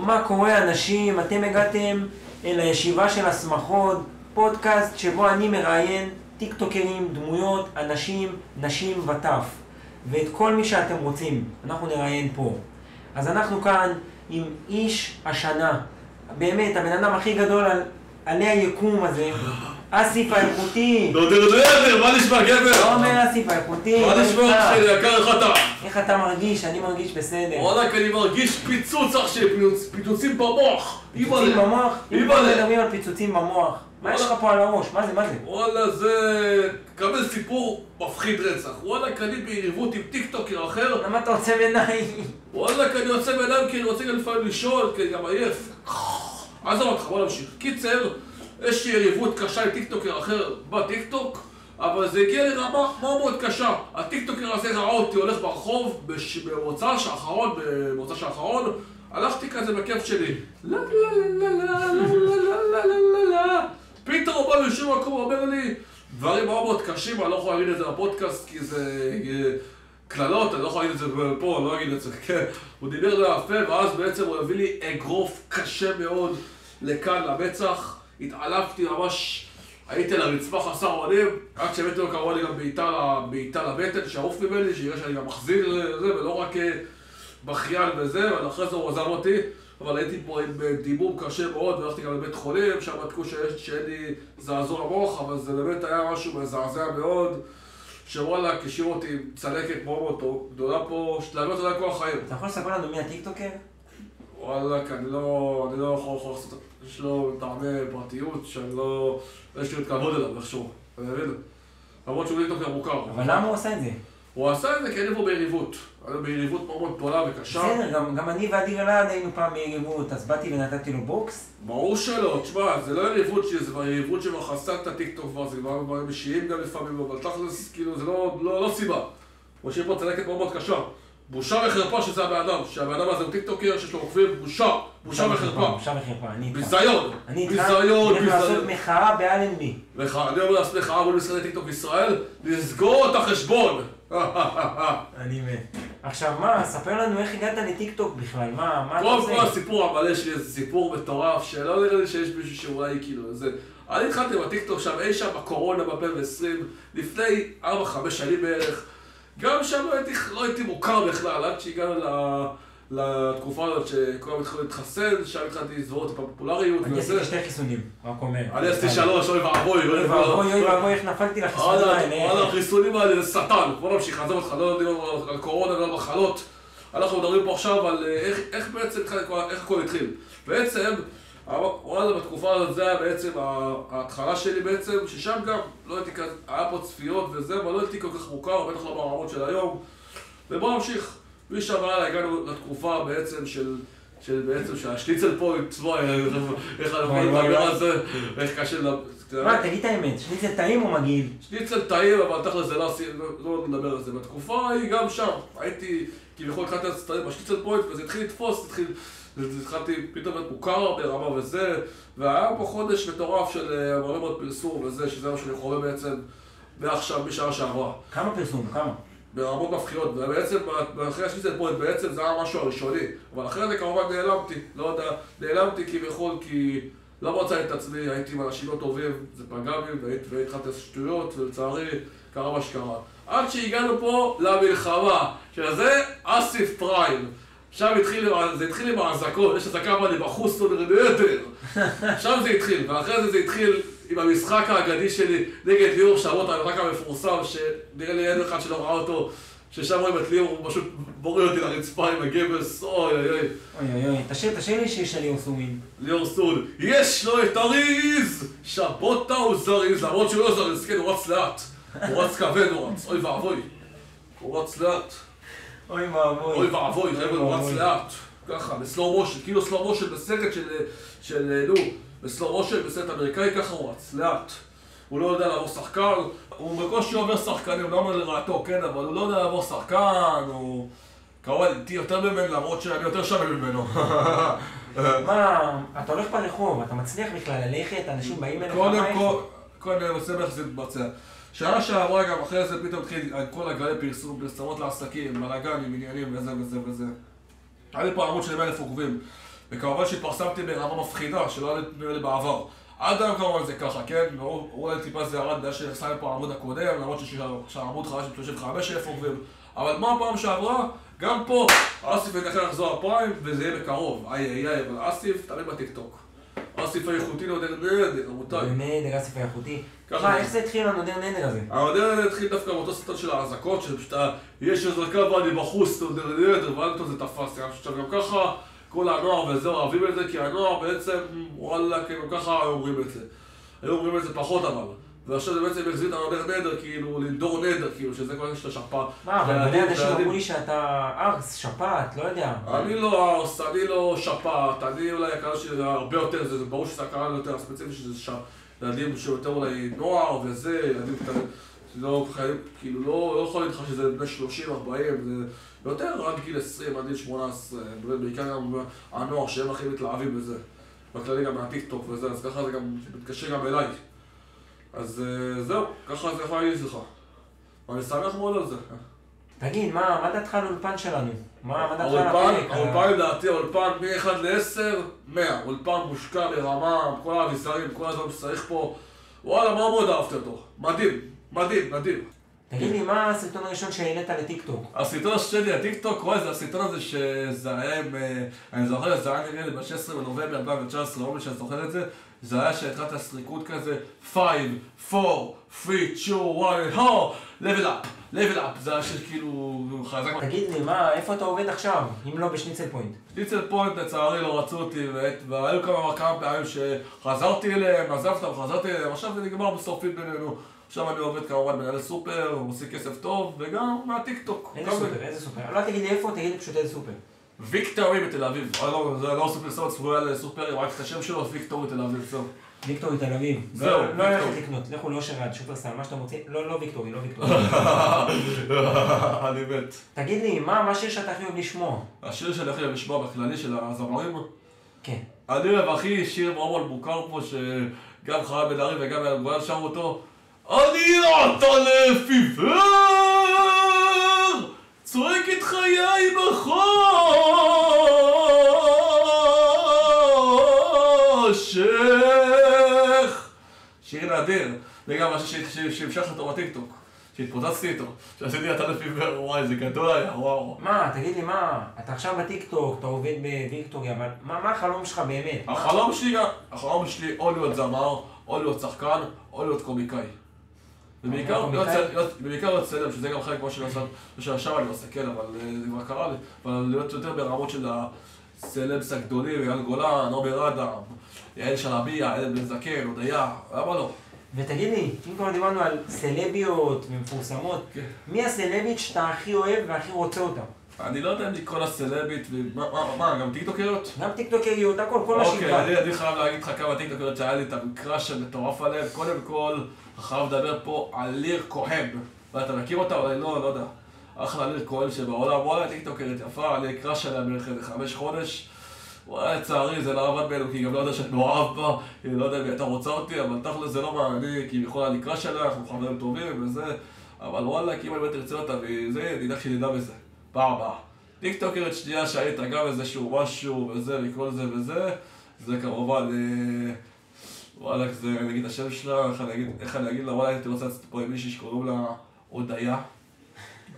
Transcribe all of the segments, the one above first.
מה קורה אנשים? אתם הגעתם אל הישיבה של השמחות, פודקאסט שבו אני מראיין טיקטוקרים, דמויות, אנשים, נשים וטף. ואת כל מי שאתם רוצים, אנחנו נראיין פה. אז אנחנו כאן עם איש השנה. באמת, הבן אדם הכי גדול עלי היקום הזה. אסיף האיכותי. דודר, מה נשמע גבר? לא אומר אסיף האיכותי. מה נשמע אחי, יקר איך אתה? איך אתה מרגיש? אני מרגיש בסדר. וואלק, אני מרגיש פיצוץ אח שלי, פיצוצים במוח. פיצוצים במוח? אם לא מדברים על פיצוצים במוח, מה יש לך פה על הראש? מה זה? וואלה, זה... קבל סיפור מפחיד רצח. וואלק, אני ביריבות עם טיקטוקר אחר. למה אתה עוצם עיניים? וואלק, אני עוצם עיניים כי אני רוצה גם לפעמים לשאול, כי אני גם עייף. עזוב אותך, בוא נמשיך. קיצר, יש לי יריבות קשה עם טיקטוקר אחר בטיקטוק, אבל זה הגיע לרמה מאוד קשה. הטיקטוקר הזה ראה אותי הולך ברחוב במוצא האחרון, הלכתי כזה בכיף שלי. לא, פתאום הוא בא משום מקום, הוא אומר לי דברים מאוד קשים, אני לא יכול להגיד את זה בפודקאסט כי זה קללות, אני לא יכול להגיד את זה פה, אני לא אגיד את זה, כן. הוא דיבר לאפה ואז בעצם הוא הביא לי אגרוף קשה מאוד לכאן, למצח. התעלפתי ממש, הייתי לרצפה חסר אונים, עד שהבאתי לו קרוב לי גם בעיטה לבטן, שעוף ממני, שיראה שאני גם מחזיר לזה, ולא רק בכיין וזה, ואחרי זה הוא עזב אותי, אבל הייתי פה עם דימום קשה מאוד, והלכתי גם לבית חולים, שם בדקו שאין לי זעזוע המוח, אבל זה באמת היה משהו מזעזע מאוד, שוואלה, השאיר אותי עם צלקת מאוד גדולה פה, שתלמד אותה כל החיים. אתה יכול לספר לנו מי הטיקטוקר? וואלה, אני לא יכול לעשות, יש לו טעמי פרטיות שאני לא... יש לי כבוד אליו איכשהו, אני מבין? למרות שהוא טיקטוקר מוכר. אבל למה הוא עשה את זה? הוא עשה את זה כי אני פה ביריבות. אני ביריבות מאוד גדולה וקשה. בסדר, גם אני ואדיר אלעד היינו פעם ביריבות, אז באתי ונתתי לו בוקס. ברור שלא, תשמע, זה לא יריבות שלי, זה יריבות שמחסה את הטיקטוק כבר, זה כבר דברים אישיים גם לפעמים, אבל תכלס, כאילו, זה לא סיבה. הוא השאיר פה צלקת מאוד קשה. בושה וחרפה שזה הבן אדם, שהבן אדם הזה הוא טיקטוקר שיש לו עוקבים, בושה וחרפה. בושה וחרפה, אני איתך. ביזיון. אני איתך, אני לעשות מחאה באלנבי. אני אומר לעשות מחאה מול משרדי טיקטוק בישראל, לסגור את החשבון. אני מת. עכשיו מה, ספר לנו איך הגעת לטיקטוק בכלל, מה אתה כל עושה? הסיפור המלא שלי זה סיפור מטורף, שלא נראה לי שיש מישהו שאולי כאילו זה... אני התחלתי בטיקטוק שם אי שם בקורונה ב-2020, לפני 4-5 שנים בערך. גם שם לא הייתי מוכר בכלל, עד שהגענו לתקופה הזאת שכולם התחילו להתחסן, שם התחלתי לזבור את הפופולריות וזה. אני עשיתי 2 חיסונים, רק אומר. אני עשיתי 3, אוי ואבוי. אוי ואבוי, איך נפלתי לחיסונים האלה. וואלה, החיסונים האלה זה שטן. בוא נמשיך, עזוב אותך, לא יודעים על קורונה ולא מחלות. אנחנו מדברים פה עכשיו על איך בעצם, איך הכל התחיל. בעצם, וואלה, בתקופה הזאת זה היה בעצם ההתחלה שלי בעצם, ששם גם לא הייתי כזה, היה פה צפיות וזה, אבל לא הייתי כל כך מוכר, בטח לא ברמות של היום. ובואו נמשיך. משם הלאה הגענו לתקופה בעצם של השניצל פה עם צבוע, איך אנחנו נדבר על זה, איך קשה לה... מה, תגיד את האמת, שניצל טעים או מגעיל? שניצל טעים, אבל תכל'ס זה לא נדבר על זה. בתקופה ההיא גם שם, הייתי, כביכול התחלתי להצטרף בשניצל פוינט וזה התחיל לתפוס, התחלתי פתאום להיות מוכר ברמה וזה, והיה פה חודש מטורף של הרבה מאוד פרסום וזה, שזה מה שאני חווה בעצם מעכשיו, משעה שעברה. כמה פרסום? כמה? ברמות מפחידות, ובעצם, אחרי השניצל פוינט בעצם זה היה משהו הראשוני, אבל אחרי זה כמובן נעלמתי, לא יודע, נעלמתי כביכול כי לא מצאתי את עצמי, הייתי עם אנשים לא טובים, זה פגע בי, והתחלתי לעשות שטויות, ולצערי קרה מה שקרה. עד שהגענו פה למלחמה, שזה אסיף פריים. שם זה התחיל עם ההזקות, יש הזקה מה לי בחוץ נרנדר. שם זה התחיל, ואחרי זה התחיל עם המשחק האגדי שלי נגד ליאור שרות, המשחק המפורסם, שנראה לי אין אחד שלא ראה אותו, ששם רואים את ליאור, הוא פשוט בורא אותי לרצפה עם הגבס, אוי אוי אוי. אוי אוי, תשאיר לי שיש ליאור סורין. ליאור סורין, יש לו את אריז! שבוטה הוא זריז, למרות שהוא לא זריז, כן, הוא רץ לאט. הוא רץ כבד, הוא רץ, אוי ואבוי. הוא רץ לאט. אוי ואבוי. אוי ואבוי, הוא רץ לאט. ככה, בסלואו מושן, כאילו סלואו מושן בסרט של בסלואו מושן בסרט אמריקאי, ככה הוא רץ לאט. הוא לא יודע לעבור שחקן, הוא בקושי עובר שחקנים, לא אומר לרעתו, כן, אבל הוא לא יודע לעבור שחקן, הוא... כמובן, איתי יותר ממנו, למרות שאני יותר שווה ממנו. מה, אתה הולך ברחוב, אתה מצליח בכלל ללכת, אנשים באים אליך מים? קודם אני עושה איך זה מתבצע. שעה שעברה גם אחרי זה פתאום התחיל כל הגלי פרסומות לעסקים, בלאגנים, עניינים וזה וזה וזה. היה לי פה עמוד של 100,000 עוקבים. וכמובן שהתפרסמתי ברמה מפחידה, שלא היה לי בעבר. עד היום כמובן זה ככה, כן? אולי טיפה זה ירד בגלל ששם פה העמוד הקודם, למרות שהעמוד חדש ב-35,000 עוקבים. אבל מה הפעם שעברה? גם פה, אסיף יתחיל לחזור הפריים, וזה יהיה בקרוב. אבל אסיף, תמיד בטיקטוק. אסיף האיכותי נודר נדר, רבותיי. נדר, אסיף האיכותי. מה, איך זה התחיל הנודר נדר הזה? הנודר נדר התחיל דווקא באותו סרטון של ההזקות, שפשוט יש הזרקה ואני בחוץ, נודר נדר, ואני טוב זה תפס. עכשיו גם ככה, כל הנוער וזהו אוהבים את זה, כי הנוער בעצם, וואלה, גם ככה אומרים את זה. היו אומרים את זה פחות אבל. ועכשיו זה בעצם החזיר את הנודר נדר, כאילו, לנדור נדר, כאילו, שזה כל כך שאתה שפעת. מה, אבל מלא אנשים אמרו לי שאתה ארס, שפעת, לא יודע. אני לא ארס, אני לא שפעת, אני אולי הקהל שלי הרבה יותר, זה ברור שזה הקהל יותר הספציפי, שזה ילדים שיותר אולי נוער וזה, ילדים כאילו לא יכול להגיד לך שזה בני 30, 40, זה יותר עד גיל 20, עד גיל 18, בעיקר גם הנוער שהם הכי מתלהבים בזה. בכללי גם מהטיקטוק וזה, אז ככה זה גם מתקשר גם אליי. אז זהו, ככה זה יכול להגיד לך. ואני שמח מאוד על זה. תגיד, מה דעתך על אולפן שלנו? מה דעתך על הפרק? האולפן לדעתי, האולפן מ-1 ל-10, 100. אולפן מושקע ברמה, כל האביזרים, כל הזמן שצריך פה. וואלה, מה מאוד אהבתי אותו. מדהים, מדהים, מדהים. תגיד לי, מה הסרטון הראשון שהעלית לטיקטוק? הסרטון השני לטיקטוק, רואה, זה הסרטון הזה שזה היה עם... אני זוכר, זה היה נראה לי ב-16 בנובמבר 2019, לא אומר שאני זוכר את זה. זה היה שהתחלת הסריקות כזה 5, 4, 3, 2, 1, level up, level up, זה היה שכאילו חזק. תגיד לי, איפה אתה עובד עכשיו, אם לא בשניצל פוינט? שניצל פוינט לצערי לא רצו אותי, והיו כמה פעמים שחזרתי אליהם, עזבתי אותם, חזרתי אליהם, עכשיו זה נגמר בסופית בינינו. עכשיו אני עובד כמובן מנהל סופר, עושה כסף טוב, וגם מהטיקטוק. איזה סופר? איזה סופר? לא תגיד לי איפה, תגיד לי פשוט איזה סופר. ויקטורי בתל אביב. זה לא סופר סופר, צפויה לסופרים, רק את השם שלו, ויקטורי תל אביב, זהו. ויקטורי תל אביב. זהו, לא הולכת לקנות, לכו לא שרד, שופרסל, מה שאתה מוציא, לא ויקטורי, לא ויקטורי. אני מת. תגיד לי, מה השיר שאתה הכי אוהב לשמוע? השיר שאני הכי אוהב לשמוע בכללי של הזמרים? כן. אני אוהב הכי שיר מאוד מאוד מוכר פה, שגם חיים בן ארי וגם אייל גולן שרו אותו. אני אתה לפיבר, צועק את חיי בחושך. שיר נדיר, וגם משהו שהמשך אותו בטיקטוק, שהתפוצצתי איתו, שעשיתי אתה לפיבר, וואי זה גדול היה, וואו. מה, תגיד לי מה, אתה עכשיו בטיקטוק, אתה עובד בוויקטורי, אבל מה החלום שלך באמת? החלום שלי או להיות זמר, או להיות שחקן, או להיות קומיקאי. ובעיקר להיות סלם, שזה גם חלק כמו שעכשיו אני עושה, כן, אבל זה כבר קרה לי, אבל להיות יותר ברמות של הסלמס הגדולים, אייל גולן, עומר אדם, יעל שלביה, יעל בן זקן, הודיה, למה לא? ותגיד לי, אם כבר דיברנו על סלביות ומפורסמות, מי הסלבית שאתה הכי אוהב והכי רוצה אותה? אני לא יודע אם לקרוא לה סלבית, מה, גם טיקטוקריות? גם טיקטוקריות, הכל מה שיקרה. אוקיי, אני חייב להגיד לך כמה טיקטוקריות שהיה לי את המקרש שמטורף עליהם. קודם כל, חייב לדבר פה על ליר כהן. ואתה מכיר אותה? אבל אני לא יודע. אחלה ליר כהן שבעולם, וואלה, טיקטוקרית יפה, אני קרש עליה בערך 5 חודש. וואלה, לצערי זה לא עבד בינו, כי גם לא יודע שאני מאוהב בה, לא יודע אם הייתה רוצה אותי, אבל תכל'ס זה לא מעניין, כי בכל אני קרש עליה, אנחנו חברים טובים וזה, אבל וואלה, כי אם אני באמת ארצה אותה וזה, אני יודע שנדע בזה. פעם הבאה. טיקטוקרית שנייה שהיית גם איזשהו משהו וזה וכל זה וזה, זה כמובן, וואלה, זה נגיד השם שלה, איך אני אגיד לה, וואלה, הייתי רוצה לצאת פה עם מישהי שקוראים לה הודיה,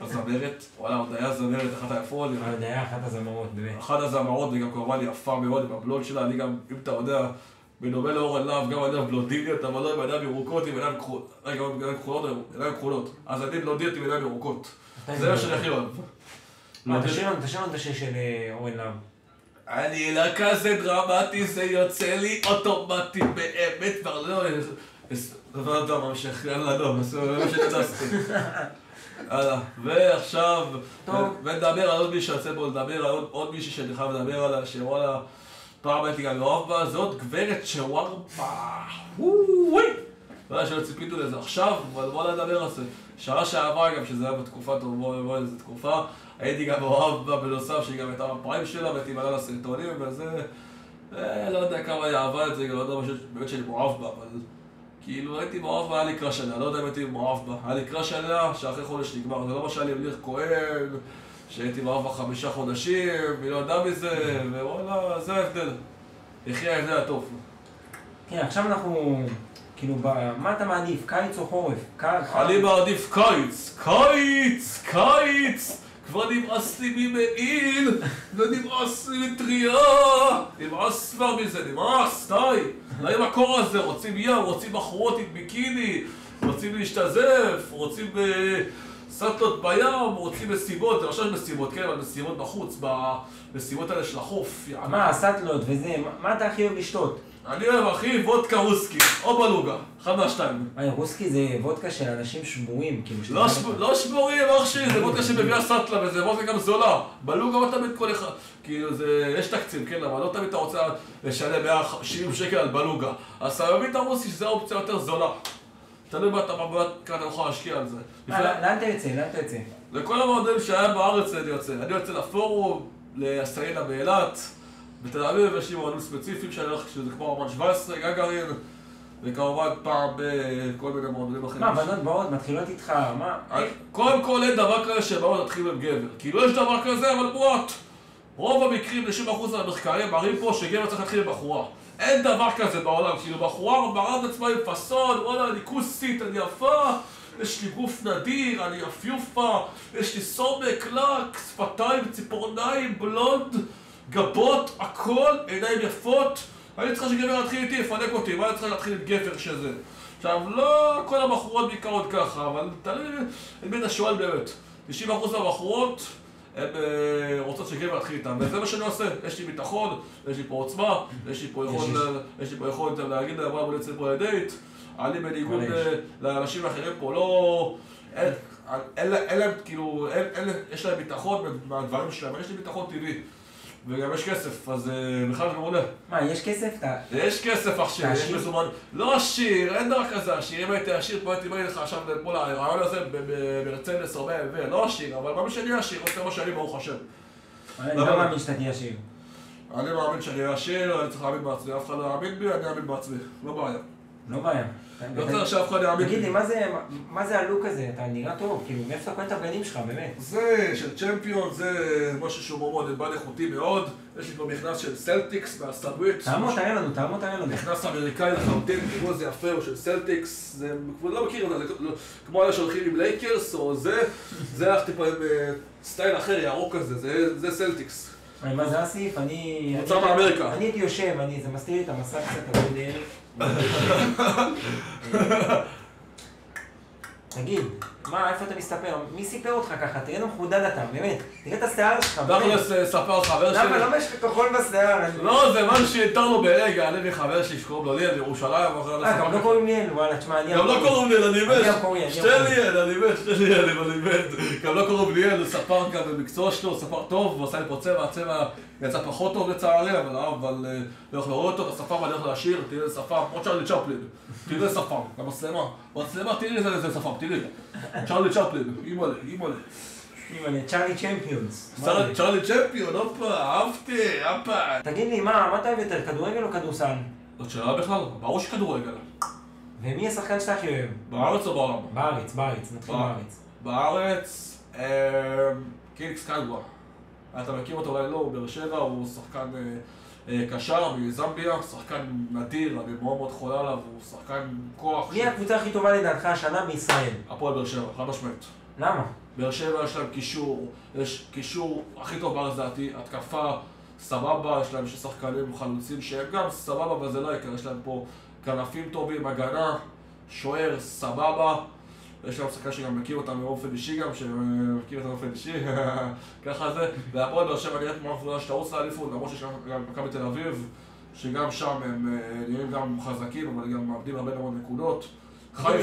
הזמרת, וואלה, הודיה זמרת, אחת היפות. הודיה, אחת הזמרות, באמת. אחת הזמרות, וגם כמובן היא יפה מאוד עם הבלונד שלה, אני גם, אם אתה יודע, בדומה לאורן להב, גם אני אוהב בלונדיניות, אבל לא עם עיניים ירוקות, עם עיניים כחולות, רגע, עם עיניים כחולות, אז אני בלונדיניות עם עיניים ירוקות. זה מה שאני הכי אוהב. תשאיר לנו את השיר של אורן להב. אני לא כזה דרמטי, זה יוצא לי אוטומטי, באמת כבר לא... לא יודע מה ממשיך, יאללה לא, זה מה שנדסתי. הלאה, ועכשיו, ונדבר על עוד מישהו שיוצא בו, נדבר על עוד מישהו שאני חייב לדבר עליה, שוואלה, פעם הייתי גם מאוהב בה, זאת גברת שווארמה, לא יודע שלא ציפיתו לזה עכשיו, אבל בוא נדבר על זה. שעה שעברה גם, שזה היה בתקופה טובה, איזו תקופה, הייתי גם מאוהב בה בנוסף, שהיא גם הייתה בפריים שלה, והייתי מראה לה סרטונים וזה, לא יודע כמה היא אהבה את זה, לא יודע באמת שאני מאוהב בה, אבל כאילו הייתי מאוהב בה, היה לי קרש עליה, לא יודע אם הייתי מאוהב בה, היה לי קרש עליה שאחרי חודש נגמר, זה לא מה שהיה לי עם ליר כהן, שהייתי ב4-5 חודשים, ולא יודע מזה, ווואלה, זה ההבדל. יחי ההבדל הטוב. כן, עכשיו אנחנו, כאילו, מה אתה מעדיף, קיץ או חורף? אני מעדיף קיץ, קיץ, קיץ! כבר נמאס לי ממעיל, ונמאס לי מטריה! נמאס כבר מזה, נמאס, די! די עם הקור הזה, רוצים ים, רוצים בחורות עם ביקיני, רוצים להשתזף, רוצים סטלות בים, רוצים מסיבות, זה עכשיו מסיבות, כן, אבל מסיבות בחוץ, במסיבות האלה של החוף. מה, סטלות וזה, מה אתה הכי אוהב לשתות? אני אוהב אחי וודקה רוסקי, או בלוגה, אחד מהשתיים. רוסקי זה וודקה של אנשים שבורים, כאילו... לא שבורים, אח שלי, זה וודקה שמביאה סטלה וזה וודקה גם זולה. בלוגה לא תמיד כל אחד, כאילו זה, יש תקציב, כן, אבל לא תמיד אתה רוצה לשלם 170 שקל על בלוגה. אז אתה מבין את הרוסי שזה האופציה יותר זולה. תלוי מה אתה יכול להשקיע על זה. לאן אתה יוצא? לאן אתה יוצא? לכל המועדים שהיה בארץ אני יוצא. אני יוצא לפורום, לסטיינה באילת. בתל אביב יש לי מועדים ספציפיים שאני הולך, שזה כמו ארמן 17, גגרין, וכמובן פעם בכל מיני מועדים אחרים. מה, בנות באות מתחילות איתך, מה? קודם כל אין דבר כזה שבאות להתחיל עם גבר. כאילו יש דבר כזה, אבל מועט. רוב המקרים, 90% מהמחקרים מראים פה שגבר צריך להתחיל עם בחורה. אין דבר כזה בעולם, כאילו בחורה מראה את עצמה עם פסון, וואלה, אני כוסית, אני יפה, יש לי גוף נדיר, אני יפיופה, יש לי סומק, לק, שפתיים, ציפורניים, בלונד, גבות, הכל, עיניים יפות. אני צריכה שגבר יתחיל איתי, יפנק אותי, מה אני צריכה להתחיל עם גבר שזה? עכשיו, לא כל הבחורות בעיקרות ככה, אבל תלוי בין השואל באמת. 90% מהבחורות הן רוצות שגבר יתחיל איתם, וזה מה שאני עושה. יש לי ביטחון, יש לי פה עוצמה, יש לי פה יכולת להגיד להם מה בוא נצא פה לדייט. אני בניגוד לאנשים האחרים פה לא... אין להם, כאילו, יש להם ביטחון מהדברים שלהם, יש לי ביטחון טבעי. וגם יש כסף, אז בכלל זה מעולה. מה, יש כסף? יש כסף עשיר, יש מזומן. לא עשיר, אין דבר כזה עשיר. אם הייתי עשיר, פה הייתי בא לך עכשיו לפה הרעיון הזה ברצנס הרבה, לא עשיר, אבל מה שאני עשיר, רוצה מה שאני ברוך השם. אני לא מאמין שאתה תהיה עשיר. אני מאמין שאני עשיר, אני צריך להאמין בעצמי. אף אחד לא יאמין בי, אני אאמין בעצמי. לא בעיה. לא בעיה. לא צריך שאף אחד יאמין בי. תגיד לי, מה זה הלוק הזה? אתה נראה טוב, כאילו, מאיפה אתה קונה את הבגדים שלך, באמת? זה של צ'מפיון, זה משהו שהוא מאוד בא איכותי מאוד. יש לי פה מכנס של סלטיקס מהסטארוויץ'. תעמוד לנו. מכנס אמריקאי לחלוטין, כמו זה יפה, הוא של סלטיקס. זה, לא מכיר את זה, כמו אלה שהולכים עם לייקרס או זה הלכתי פה עם סטייל אחר, ירוק כזה, זה סלטיקס. מה זה אסיף? מוצא מאמריקה. אני הייתי יושב, זה מסתיר לי את המסע קצת, תגיד, איפה אתה מסתפר? מי סיפר אותך ככה? תראה לו מחודד אתה, באמת. תראה את השיער שלך. דווקא ספר חבר שלי. למה יש לך כחול בשיער? לא, זה משהו שהתרנו ברגע, אני וחבר שלי שקוראים לו ליאל, ירושלים. גם לא קוראים ליאל, וואלה, תשמע, אני... גם לא קוראים ליאל, אני מת. שתי ליאל, אני מת. גם לא קוראים ליאל, הוא ספר גם במקצוע שלו, הוא ספר טוב, הוא עשה לי פה צבע, הצבע יצא פחות טוב לצערי, אבל לא יכול לראות אותו, הספר ואני הולך להשאיר, תראה איזה ספר, כמו צ'רלי צ'פלין. תראה איזה ספר, במצלמה, תראה איזה ספר, תראה. צ'רלי צ'פלין, אימא'לה. צ'רלי צ'מפיונס. צ'רלי צ'מפיון, הופה, אהבתי, הופה. תגיד לי, מה אתה אוהב יותר, כדורגל או כדורסל? זאת שאלה בכלל, ברור שכדורגל. ומי השחקן שאתה הכי אוהב? בארץ או בעולם? בארץ, נתחיל בארץ. בארץ, קינגס קנגווה. אתה מכיר אותו אולי לא, הוא באר שבע, הוא שחקן קשר מזמביה, שחקן נדיר, אני מאוד מאוד חולה עליו, הוא שחקן כוח. מי הקבוצה הכי טובה לדעתך השנה בישראל? הפועל באר שבע, חד משמעית. למה? באר שבע יש להם קישור, יש קישור הכי טוב בארץ דעתי, התקפה סבבה, יש להם שחקנים חלוצים שהם גם סבבה, אבל זה לא יקר, יש להם פה כנפים טובים, הגנה, שוער, סבבה. יש להם שחקן שגם מכיר אותם באופן אישי גם, שמכיר אותם באופן אישי, ככה זה. והפועל באר שבע נראית כמו המפלגה שתרוץ לאליפות, למרות שיש גם מכבי תל אביב, שגם שם הם נראים גם חזקים, אבל גם מאבדים הרבה מאוד נקודות.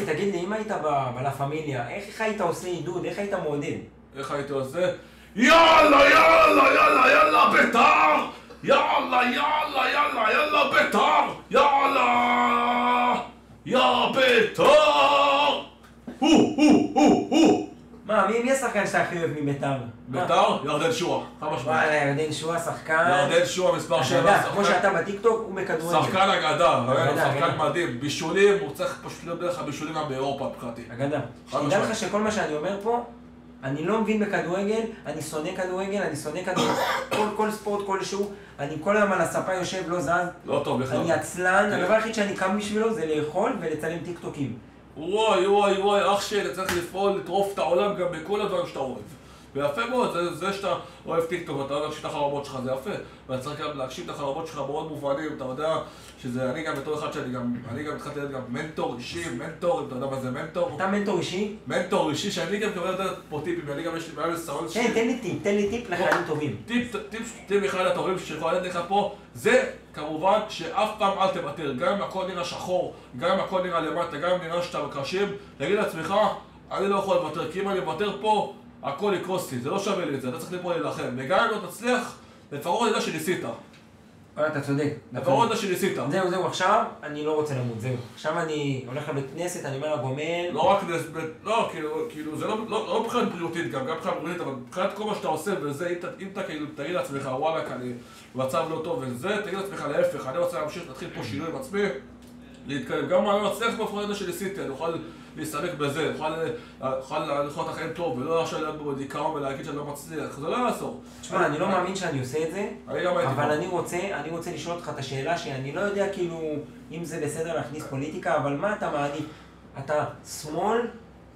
תגיד לי, אם היית בלה פמיליה, איך היית עושה עידוד? איך היית מעודד? איך היית עושה? יאללה, יאללה, יאללה, יאללה, בית"ר! יאללה, יאללה, יאללה, יאללה, בית"ר! יאללה! יא בית"ר! מה, מי השחקן שאתה הכי אוהב מבית"ר? בית"ר? ירדן שועה, חד משמעית. וואלה, ירדן שועה שחקן... ירדן שועה מספר 7. כמו שאתה בטיקטוק, הוא בכדורגל. שחקן אגדה, שחקן מדהים. בישולים, הוא צריך פשוט להיות דרך הבישולים גם באירופה מבחינתי. אגדה. שתדע לך שכל מה שאני אומר פה, אני לא מבין בכדורגל, אני שונא כדורגל, אני שונא כל ספורט כלשהו, אני כל היום על הספה יושב, לא זז. לא טוב בכלל. אני עצלן, הדבר היחיד שאני קם בשבילו זה לאכול ולצלם טיקטוקים. וואי, אח שלי, צריך לפעול, לטרוף את העולם גם בכל הדברים שאתה אוהב. ויפה מאוד, זה שאתה אוהב טיקטוק ואתה אוהב להקשיב את החלומות שלך, זה יפה. ואתה צריך גם להקשיב את החלומות שלך מאוד מובנים, אתה יודע שזה, אני גם בתור אחד אני גם התחלתי להיות גם מנטור אישי, מנטור, אתה יודע מה זה מנטור? אתה מנטור אישי? מנטור אישי, שאני גם מקבל לתת פה טיפים, אני גם יש לי בעיה לסרון כן, תן לי טיפ לחיילים טובים. טיפ אחד הטובים שיכול לתת לך פה, זה כמובן שאף פעם אל תוותר, גם אם הכל נראה שחור, גם אם הכל נראה למטה, גם אם נראה שאתה מקרשים, תגיד לעצמך, אני לא יכול לוותר, כי אם אני מוותר פה, הכל יקרוס לי, זה לא שווה לי את זה, אתה צריך לפה להילחם, וגם אם לא תצליח, לפחות ידע שניסית. אתה צודק. לפחות ידע שניסית. זהו, עכשיו אני לא רוצה למות, זהו. עכשיו אני הולך לבית כנסת, אני אומר לגומל. לא רק לא, כאילו, זה לא מבחינת בריאותית גם מבחינת בריאותית, אבל מבחינת כל מה שאתה עושה, וזה, אם אתה כאילו תגיד לעצמך, וואלק, אני במצב לא טוב, וזה, תגיד לעצמך להפך, אני רוצה להמשיך, להתחיל פה שינוי עם עצמי, להתקדם. גם אם אני מצליח בפחות ידע שניסיתי, אני אוכל להסתלק בזה, אוכל לחיות החיים טוב, ולא עכשיו להיות בו דיכאון ולהגיד שאני לא מצליח, זה לא יעזור. תשמע, אני לא מאמין שאני עושה את זה, אבל אני רוצה לשאול אותך את השאלה שאני לא יודע כאילו אם זה בסדר להכניס פוליטיקה, אבל מה אתה מעדיף? אתה שמאל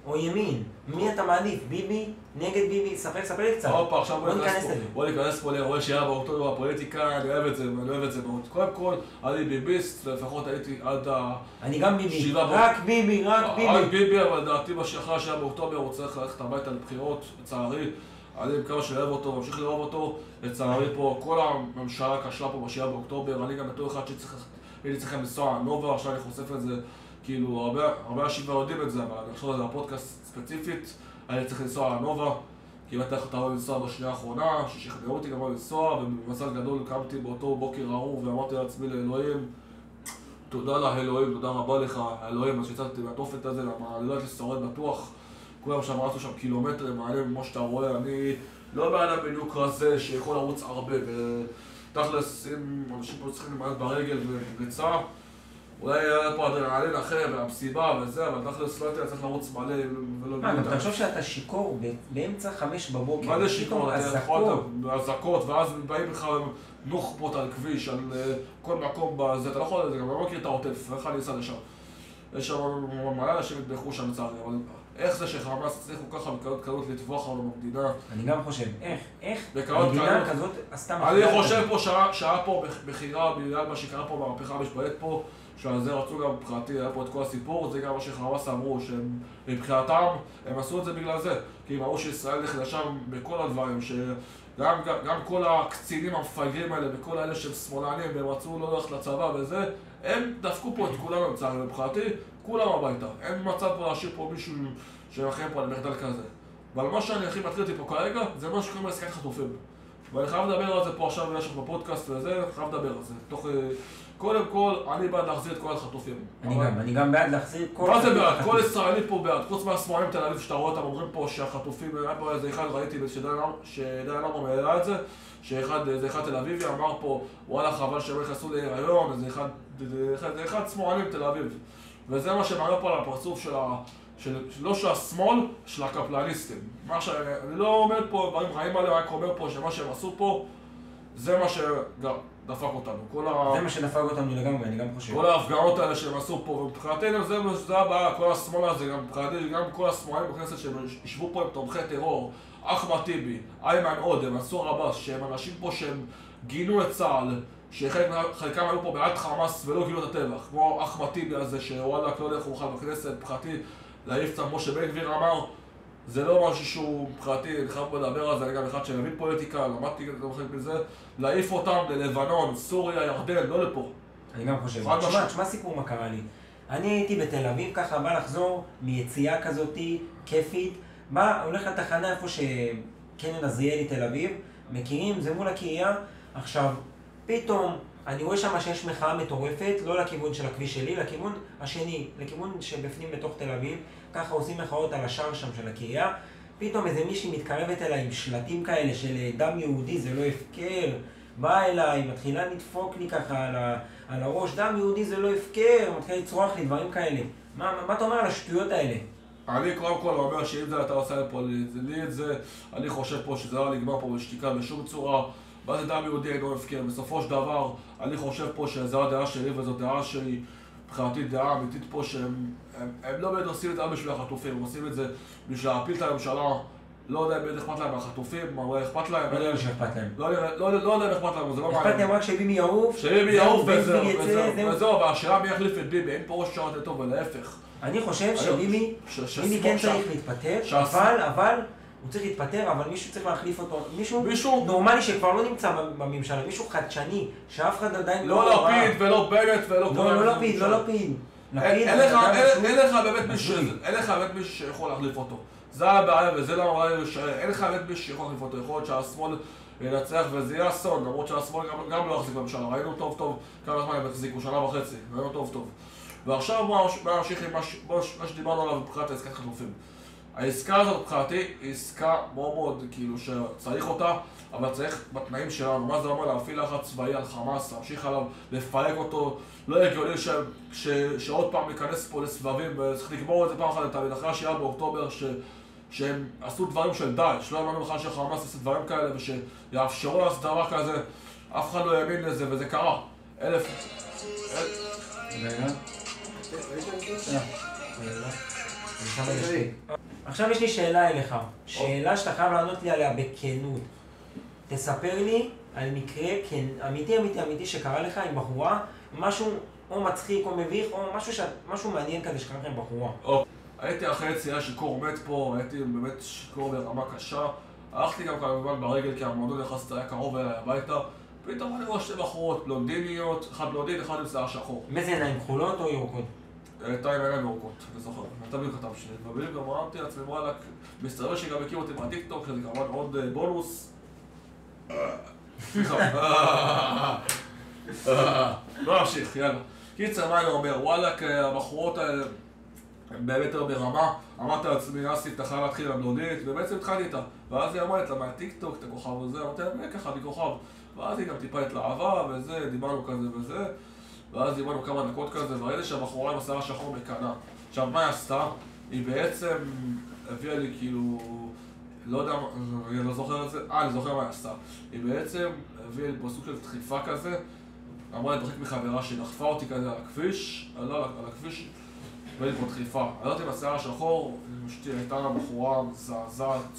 או ימין? מי אתה מעדיף? ביבי? נגד ביבי? ספר לי קצת. עכשיו בוא ניכנס פה לאירועי שיהיה באוקטובר בפוליטיקה, אני אוהב את זה מאוד. קודם כל, אני ביביסט, לפחות הייתי עד אני גם ביבי, רק ביבי. רק ביבי, אבל דעתי אחרי שהיה באוקטובר הוא צריך ללכת הביתה לבחירות, לצערי. אני מקווה שאוהב אותו, ממשיך לאהוב אותו, לצערי פה, כל הממשלה כשלה פה בשעה באוקטובר, אני גם בתור אחד שהייתי צריכים לנסוע נובה, עכשיו אני חושף את זה, כאילו, הרבה אנשים לא יודעים את זה, אבל אני חושב על זה בפודקאסט ספציפית, אני צריך לנסוע לנובה, כי אם אתה יכול לנסוע בשנייה האחרונה, ששכנעו אותי גם לנסוע, ובמזל גדול קמתי באותו בוקר ארור ואמרתי לעצמי לאלוהים, תודה לאלוהים, תודה רבה לך, האלוהים, אז שיצאתי מהתופת הזה, למה אני לא הייתי לשורד בטוח, כולם שם רצו שם קילומטרים, מעלים כמו שאתה רואה, אני לא בעיה בדיוק רזה שיכול לרוץ הרבה, ותכלס, אם אנשים פה צריכים למעט ברגל ובריצה, אולי היה פה אדרנלין אחר והמסיבה וזה, אבל תכלס לא הייתי צריך לרוץ מלא ולא מה, אתה חושב שאתה שיקור באמצע 5 בבוקר? מה זה שיקור? אזעקות, ואז באים לך נוח'בות על כביש, על כל מקום בזה, אתה לא יכול, גם לא מכיר את העוטף, איך אני אסע לשם? יש שם מלא אנשים התבחרו שם לצערי, אבל איך זה שחמאס הצליחו ככה בקלות קלות לטבוח עלינו במדינה? אני גם חושב, איך? מדינה כזאת עשתה מחיר. אני חושב פה שהיה פה בחירה בגלל מה שקרה פה במהפכה המשפטית פה, שעל זה רצו גם מבחינתי, היה פה את כל הסיפור, זה גם מה שחמאס אמרו, שמבחינתם הם עשו את זה בגלל זה, כי הם אמרו שישראל נחלשה בכל הדברים, שגם כל הקצינים המפגרים האלה וכל האלה שהם שמאלנים והם רצו לא ללכת לצבא וזה, הם דפקו פה את כולם לצערי, מבחינתי, כולם הביתה. אין מצב פה להשאיר פה מישהו שמחיים פה על מחדל כזה. אבל מה שאני הכי מטריד אותי פה כרגע, זה מה שקוראים לעסקת חטופים. ואני חייב לדבר על זה פה עכשיו במשך בפודקאסט וזה, אני חייב לדבר על זה. קודם כל, אני בעד להחזיר את כל החטופים. אני גם בעד להחזיר את כל... מה זה בעד? כל ישראלי פה בעד. חוץ מהשמאלים תל אביב שאתה רואה אותם, אומרים פה שהחטופים, היה פה איזה אחד, ראיתי שדיין אמר מעלה את זה, שאיזה אחד תל אביבי אמר פה, וואלה חבל שהם נכנסו להיריון, איזה אחד שמאלים תל אביב. וזה מה שמראה פה על הפרצוף לא של השמאל, של הקפלניסטים. אני לא אומר פה דברים רעים עליהם, רק אומר פה שמה שהם עשו פה, זה מה שדפק אותנו. זה מה שדפק אותנו לגמרי, אני גם חושב. כל ההפגנות האלה שהם עשו פה, ומבחינתנו זה הבעיה, כל השמאל הזה, גם כל השמאלים בכנסת שהם ישבו פה עם תומכי טרור, אחמד טיבי, איימן עודה, מנסור עבאס, שהם אנשים פה שהם גינו את צה"ל, שחלקם היו פה בעד חמאס ולא גילו את הטבח, כמו אחמד טיבי הזה, שוואלה, לא יודע איך הוא אוכל בכנסת, מבחינתי, להעיף את כמו שבן גביר אמר, זה לא משהו שהוא מבחינתי, אני חייב לדבר על זה, אני גם אחד שמבין פוליטיקה, למדתי גם חלק מזה, להעיף אותם ללבנון, סוריה, ירדן, לא לפה. אני גם חושב, תשמע סיפור מה קרה לי. אני הייתי בתל אביב, ככה בא לחזור מיציאה כזאתי, כיפית, הולך לתחנה איפה שקניון עזריאלי תל אביב, מכירים, זה מול הקריה, עכשיו, פתאום אני רואה שם שיש מחאה מטורפת, לא לכיוון של הכביש שלי, לכיוון השני, לכיוון שבפנים בתוך תל אביב, ככה עושים מחאות על השער שם של הקריה, פתאום איזה מישהי מתקרבת אליי עם שלטים כאלה של דם יהודי, זה לא הפקר, באה אליי, מתחילה לדפוק לי ככה על הראש, דם יהודי זה לא הפקר, מתחילה לצרוח לי דברים כאלה. מה אתה אומר על השטויות האלה? אני קודם כל אומר שאם זה אתה עושה לי את זה, אני חושב פה שזה לא נגמר פה בשתיקה בשום צורה. מה זה דם יהודי אינו הפקר? בסופו של דבר, אני חושב פה שזו הדעה שלי וזו דעה שהיא מבחינתי דעה אמיתית פה שהם לא באמת עושים את זה בשביל החטופים, הם עושים את זה בשביל להפיל את הממשלה. לא יודע אם באמת אכפת להם מהחטופים, אבל אכפת להם. לא יודע שאכפת להם. לא יודע אם אכפת להם, זה לא מעניין. אכפת להם רק שביבי יעוף. שביבי יעוף וזהו, והשאלה מי יחליף את ביבי, אין פה ראש שרת טוב ולהפך. אני חושב שביבי כן צריך להתפטר, אבל הוא צריך להתפטר, אבל מישהו צריך להחליף אותו. מישהו נורמלי שכבר לא נמצא בממשלה, מישהו חדשני, שאף אחד עדיין לא לפיד ולא בנט ולא... לא לפיד. אין לך באמת מישהו שיכול להחליף אותו. זה הבעיה וזה לא אמרה לי שאין לך באמת מישהו שיכול להחליף אותו. יכול להיות שהשמאל ינצח וזה יהיה אסון, למרות שהשמאל גם לא יחזיק בממשלה. ראינו טוב כמה זמן הם החזיקו, שנה וחצי, ראינו טוב. ועכשיו בוא נמשיך עם מה שדיברנו עליו מבחינת העסקת חטופים. העסקה הזאת מבחינתי היא עסקה מאוד כאילו שצריך אותה, אבל צריך בתנאים שלנו. מה זה אומר? להפעיל לחץ צבאי על חמאס, להמשיך עליו, לפרק אותו. לא הגיוני שעוד פעם ניכנס פה לסבבים, וצריך לגמור את זה פעם אחת לתמיד. אחרי השעה באוקטובר שהם עשו דברים של דאעש, לא האמנו בכלל שחמאס עושה דברים כאלה ושיאפשרו לעשות דבר כזה, אף אחד לא האמין לזה וזה קרה. עכשיו יש לי שאלה אליך, שאלה שאתה חייב לענות לי עליה בכנות. תספר לי על מקרה אמיתי שקרה לך עם בחורה, משהו או מצחיק או מביך או משהו מעניין כזה שקרה לך עם בחורה. הייתי אחרי יציאה שיכור מת פה, הייתי באמת שיכור ברמה קשה. הלכתי גם כמובן ברגל כי המועדון יחסית היה קרוב אליי הביתה. פתאום אני רואה שתי בחורות בלונדיניות, אחד בלונדין, אחד עם שיער שחור. מאיזה עיניים כחולות או ירוקות? הייתה עם עיניים ירוקות, אני זוכר. תמיד כתב שלי. ובמילים גם אמרתי לעצמי, וואלה, מסתבר שגם הכיר אותי מהטיקטוק, שזה כמובן עוד בונוס. לא נמשיך, יאללה. קיצר, מה אני אומר? וואלה, הבחורות האלה הן באמת ברמה. אמרתי לעצמי, אסי, אתה חייב להתחיל לבלונדינית, ובעצם התחלתי איתה. ואז היא אמרת לה מהטיקטוק, אתה כוכב וזה, אמרתי לה, ככה, אני כוכב. ואז היא גם טיפה התלהבה וזה, דיברנו כזה וזה. ואז דיברנו כמה דקות כזה, וראיתי שהבחורה עם השיער השחור מקנה. עכשיו, מה היא עשתה? היא בעצם הביאה לי כאילו... לא יודע, אני לא זוכר את זה. אני זוכר מה היא עשתה. היא בעצם הביאה לי פה סוג של דחיפה כזה. אמרה לי, דחק מחברה שדחפה אותי כזה על הכביש. על הכביש. והיא לי פה דחיפה. עלתי עם השיער השחור, הייתה לה בחורה מזעזעת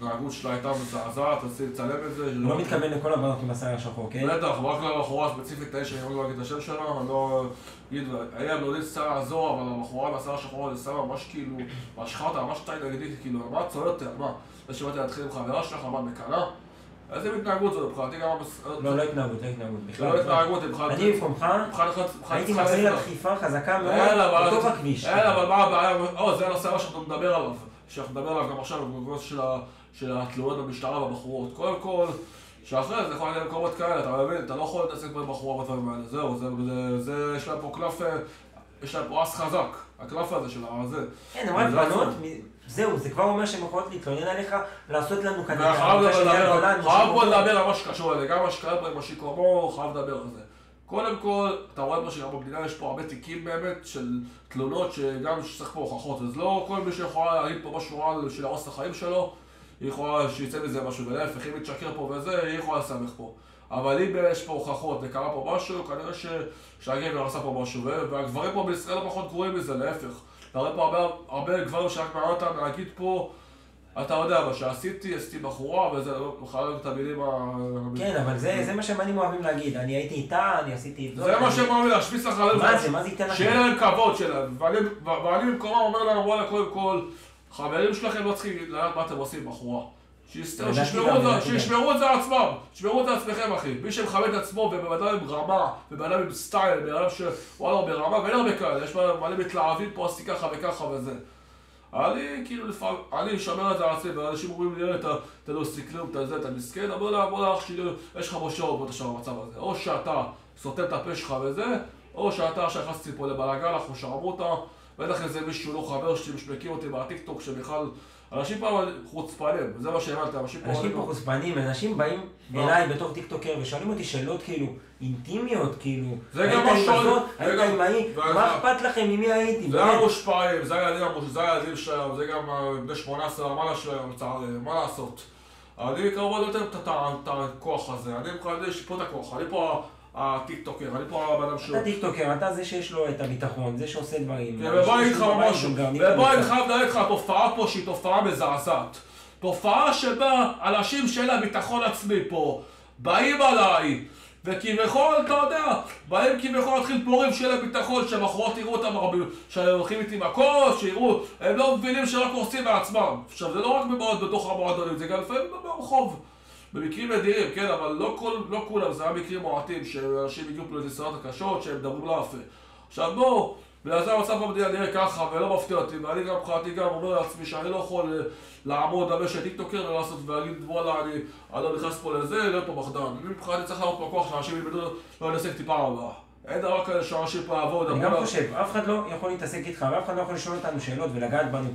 ההתנהגות שלה הייתה מזעזעת, רציתי לצלם את זה. לא מתכוון לכל הבנות עם השיער השחור, כן? בטח, רק לבחורה ספציפית שאני לא אגיד את השם שלה, אני לא אגיד, היה בלונדינית שיער הזו, אבל הבחורה עם השיער השחור זה שיער ממש כאילו, משכה אותה, ממש שתיים נגדית, כאילו, מה את צועדת אותי, מה? זה שבאתי להתחיל עם חברה שלך, מה מקנה? איזה התנהגות זו, מבחינתי גם... לא התנהגות, לא התנהגות, מבחינתי... אני במקומך, הייתי מחזיר לה דחיפה חזקה מאוד בתוך הכביש. אבל מה הבעיה? זה הנושא שאנחנו נדבר עליו, שאנחנו נדבר עליו גם עכשיו, של התלונות במשטרה והבחורות. קודם כל, שאחרי זה יכול להיות מקומות כאלה, אתה מבין, אתה לא יכול להתעסק בבחורה בדברים האלה, זהו, יש להם פה קלף, יש להם פה אס חזק, הקלף הזה של הזה. כן, אבל בנות, זהו, זה כבר אומר שהן יכולות להתלונן עליך, לעשות לנו כאן... חייב פה לדבר על מה שקשור לזה, גם מה שקרה פה עם השיקומו, חייב לדבר על זה. קודם כל, אתה רואה פה שגם במדינה יש פה הרבה תיקים באמת של תלונות שגם שצריך פה הוכחות, אז לא כל מי שיכולה להגיד פה משהו רע בשביל להרוס את החיים שלו, היא יכולה שיצא מזה משהו ולהפך, אם היא תשקר פה וזה, היא יכולה לסמך פה. אבל אם יש פה הוכחות וקרה פה משהו, כנראה שהגבר עשה פה משהו, והגברים פה בישראל לא פחות גרועים מזה, להפך. אתה רואה פה הרבה גברים שרק מעניין אותם להגיד פה, אתה יודע מה שעשיתי בחורה, וזה לא חייב את המילים כן, אבל זה מה שהם אוהבים להגיד, אני הייתי איתה, אני עשיתי את זה. זה מה שהם אוהבים להשפיץ לך עליהם. מה זה ייתן לכם? שיהיה להם כבוד שלהם, ואני במקומה אומר להם, וואלה, קודם כל, חברים שלכם לא צריכים לדעת מה אתם עושים בחורה. שישמרו את זה עצמם, שישמרו את זה עצמכם אחי. מי שמכבד את עצמו ובאדם עם רמה, ובאדם עם סטייל, באדם שוואלה הוא ברמה, ואין הרבה כאלה, יש מלא מתלהבים פה, עשי ככה וככה וזה. אני כאילו לפעמים, אני אשמר את זה על עצמי, ואנשים אומרים לי, אתה לא סתכלום, אתה מסכן, בוא לה אח שלי, יש לך מושעות פה עכשיו במצב הזה. או שאתה סותם את הפה שלך וזה, או שאתה שהכנסתי פה לבלגן, אנחנו שרמו אותה, בטח איזה מישהו לא חבר שלי, שמכיר אותי מהטיקטוק, שבכלל אנשים פה חוצפנים, זה מה שהבנת, אנשים פה חוצפנים, אנשים באים אליי בתור טיקטוקר ושואלים אותי שאלות כאילו אינטימיות, כאילו, היית עם זאת, היית עם ההיא, מה אכפת לכם, ממי הייתי? זה היה מושפעים, זה הילדים שלהם, זה גם בני 18 המעלה שלהם, מה לעשות? אני קרוב יותר את הכוח הזה, יש פה את הכוח, אני פה הטיקטוקר, אני פה הבן אדם שלו. אתה טיקטוקר, אתה זה שיש לו את הביטחון, זה שעושה דברים. ובוא אני לך משהו, ובוא אני חייב להגיד לך, התופעה פה שהיא תופעה מזעזעת. תופעה שבה אנשים שאין להם ביטחון עצמי פה, באים עליי, וכביכול, אתה יודע, באים כביכול להתחיל פורים של הביטחון, שמחרות יראו אותם הרבה, שהם הולכים איתי מכות, שיראו, הם לא מבינים שרק עושים מעצמם. עכשיו, זה לא רק בתוך המועדונים, זה גם לפעמים ברחוב. במקרים נדירים, כן, אבל לא כולם, זה היה מקרים מועטים, שאנשים הגיעו פה לניסיונות הקשות, שהם מדברים לא יפה. עכשיו בואו, בגלל זה המצב במדינה נראה ככה, ולא מפתיע אותי, ואני גם מבחינתי גם אומר לעצמי שאני לא יכול לעמוד על משל טיקטוקר ולעשות ולהגיד וואלה, אני לא נכנס פה לזה, להיות פה מחדן. אני מבחינתי צריך לעמוד פה כוח שאנשים ילמדו לא להתעסק טיפה הבאה. אין דבר כאלה שאנשים פה יעבוד. אני גם חושב, אף אחד לא יכול להתעסק איתך, ואף אחד לא יכול לשאול אותנו שאלות ולגעת בנו.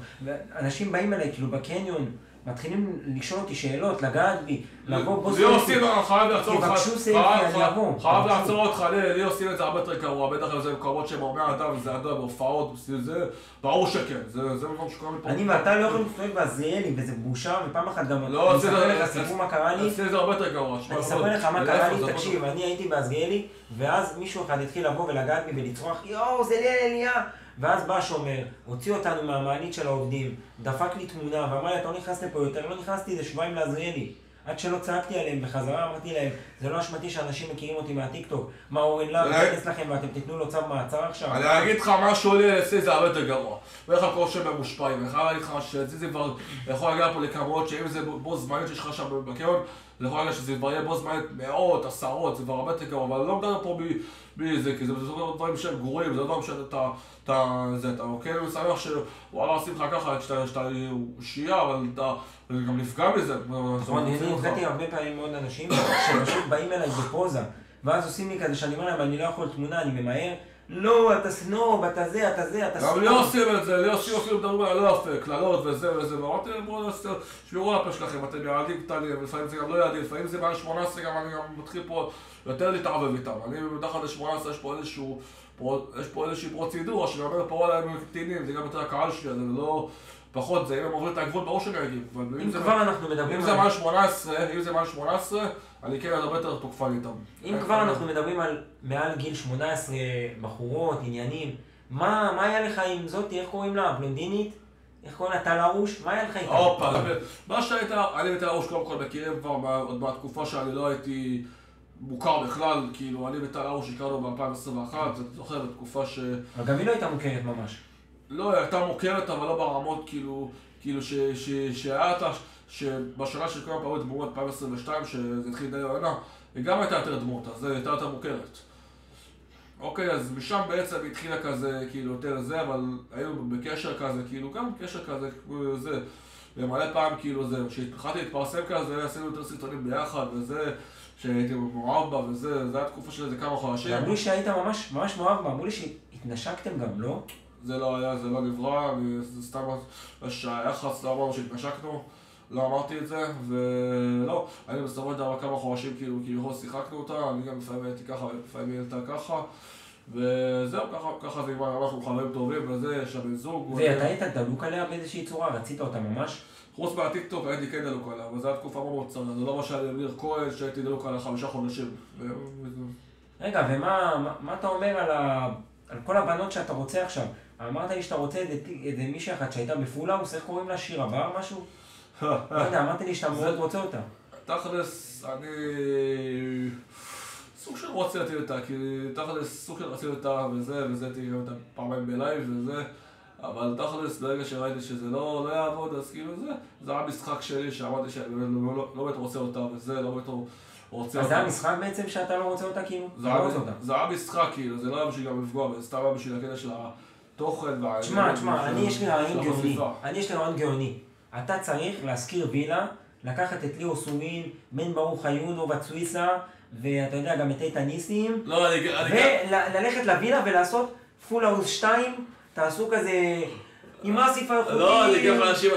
אנשים באים אליי, כאילו בקניון, מתחילים לשאול אותי שאלות, לגעת בי, לבוא בו סלפי. חייב לעצור אותך. תבקשו סלפי, אני אבוא. חייב לעצור אותך, לי עושים את זה הרבה יותר קרוע, בטח זה מקומות שהם הרבה אדם וזה אדם בהופעות, זה ברור שכן, זה מקום שקורה מפה. אני ואתה לא יכולים להסתובב בעזריאלי, וזה בושה, ופעם אחת גם אני אספר לך סיפור מה קרה לי. זה הרבה יותר גרוע. אני אספר לך מה קרה לי, תקשיב, אני הייתי בעזריאלי, ואז מישהו אחד התחיל לבוא ולגעת בי ולצרוח, יואו, זה אליה. ואז בא השומר, הוציא אותנו מהמעלית של העובדים, דפק לי תמונה ואמר לי, אתה לא נכנס לפה יותר, לא נכנסתי, זה שבועיים לעזריאלי. עד שלא צעקתי עליהם בחזרה, אמרתי להם, זה לא אשמתי שאנשים מכירים אותי מהטיקטוק. מה אורן להב, נכנס לכם ואתם תיתנו לו צו מעצר עכשיו? אני אגיד לך משהו לי, אצלי זה הרבה יותר גרוע. ואיך הכל שהם ממושפעים, אני חייב להגיד לך שאצלי זה כבר יכול להגיע פה לכמות, שאם זה בו זמנית שיש לך שם בקרון, זה יכול להגיע שזה כבר יהיה בו זמנית מאות, עשרות, זה כבר הרבה יותר גרוע, אבל אני לא מדבר פה מזה, כי זה דברים שהם גרועים, זה לא דברים שאתה אוקיי, אני שמח שוואלה עושים לך ככה, שאתה שיעה, אבל אתה גם נפגע מזה. אני נפגעתי הרבה פעמים מאוד אנשים שפשוט באים אליי בפוזה, ואז עושים לי כזה שאני אומר להם, אני לא יכול תמונה, אני ממהר, לא, אתה סנוב, אתה זה, אתה סנוב. גם לי עושים את זה, לי עושים אפילו מדברים על לא יפה, קללות וזה, ואמרתי להם, בואו שמירו על הפה שלכם, אתם ילדים קטנים, לפעמים זה גם לא ילדים, לפעמים זה מעל 18, גם אני גם מתחיל פה יותר להתערבב איתם. אני מתחת ל-18, יש פה איזושהי פרוצדורה, שאני אומר פה עליהם קטינים, זה גם יותר הקהל שלי, זה לא פחות זה, אם הם עוברים את הגבול, ברור שאני אגיב. אם כבר אנחנו מדברים אם זה מעל 18, אני כן הרבה יותר תוקפן איתם. אם כבר אנחנו מדברים על מעל גיל 18, בחורות, עניינים, מה היה לך עם זאתי, איך קוראים לה? בלונדינית? איך קוראים לה? טל הרוש? מה היה לך איתה? הופה, מה שהייתה, אני וטל הרוש קודם כל מכירים כבר עוד בתקופה שאני לא הייתי מוכר בכלל, כאילו אני וטל הרוש הכרנו ב-2021, אתה זוכר בתקופה ש... אבל גם היא לא הייתה מוכרת ממש. לא, היא הייתה מוכרת, אבל לא ברמות כאילו שהיה אותה, שבשנה של כמה פעמים דמות 2022, שזה התחיל די לעונה, היא גם הייתה יותר דמות, אז היא הייתה יותר מוכרת. אוקיי, אז משם בעצם התחילה כזה, כאילו יותר זה, אבל היינו בקשר כזה, כאילו גם בקשר כזה, זה, ומלא פעם כאילו זה, כשהתחלתי להתפרסם כזה, עשינו יותר סרטונים ביחד וזה, שהייתי מאוהב בה וזה, זה היה תקופה של איזה כמה חודשים. אמרו לי שהיית ממש מאוהב בה, אמרו לי שהתנשקתם גם, לא? זה לא היה, זה לא נברא, זה סתם היחס, לא אמרנו שהתנשקנו, לא אמרתי את זה, ולא, היינו בסופו של דבר כמה חודשים כאילו שיחקנו אותה, אני גם לפעמים הייתי ככה ולפעמים היא הייתה ככה, וזהו, ככה זה כבר, אנחנו חברים טובים וזה, יש שם זוג. ואתה היית דלוק עליה באיזושהי צורה, רצית אותה ממש? חוץ מהטיקטוק הייתי כן דלוק עליה, אבל זו הייתה תקופה מאוד צרה, זה לא מה שהיה לי כהן שהייתי דלוק עליה 5 חודשים. רגע, ומה אתה אומר על כל הבנות שאתה רוצה עכשיו? אמרת לי שאתה רוצה איזה מישהי אחת שהייתה בפולאוס, איך קוראים לה? שירה בר משהו? לא יודע, אמרתי לי שאתה מאוד רוצה אותה. תכלס, אני... סוג של רציתי אותה, כי תכלס סוג של רציתי אותה וזה הייתי גם אותה פעמיים בלייב וזה, אבל תכלס ברגע שראיתי שזה לא יעבוד, אז כאילו זה היה משחק שלי שאמרתי שאני לא באמת רוצה אותה וזה, לא באמת רוצה אותה. אז זה המשחק בעצם שאתה לא רוצה אותה כאילו? זה היה משחק כאילו, זה לא היה בשביל גם לפגוע, זה סתם היה בשביל הקטע של התוכן תשמע, אני יש לי רעיון גאוני. אתה צריך להזכיר וילה, לקחת את ליאו סורין, בן ברוך היונו בצוויסה, ואתה יודע גם את איתן ניסים, וללכת לווילה ולעשות פולאוס 2, תעשו כזה עם אסיף האיכותי, לא, אני אקח לאנשים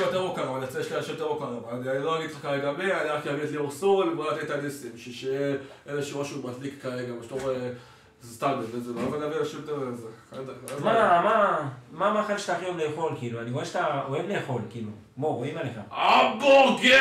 יותר מוכר, אבל יצא שלי אנשים יותר מוכר. אני לא אגיד לך כרגע מי, אני רק אביא את ליאור סורי ובואי לתת הניסים, שיהיה איזשהו משהו מדליק כרגע, מה שאתה רואה, זה סטלבט, זה לא, אבל נביא אנשים יותר זה. מה המאכל שאתה הכי אוהב לאכול, כאילו? אני רואה שאתה אוהב לאכול, כאילו. רואים עליך. המבורגר!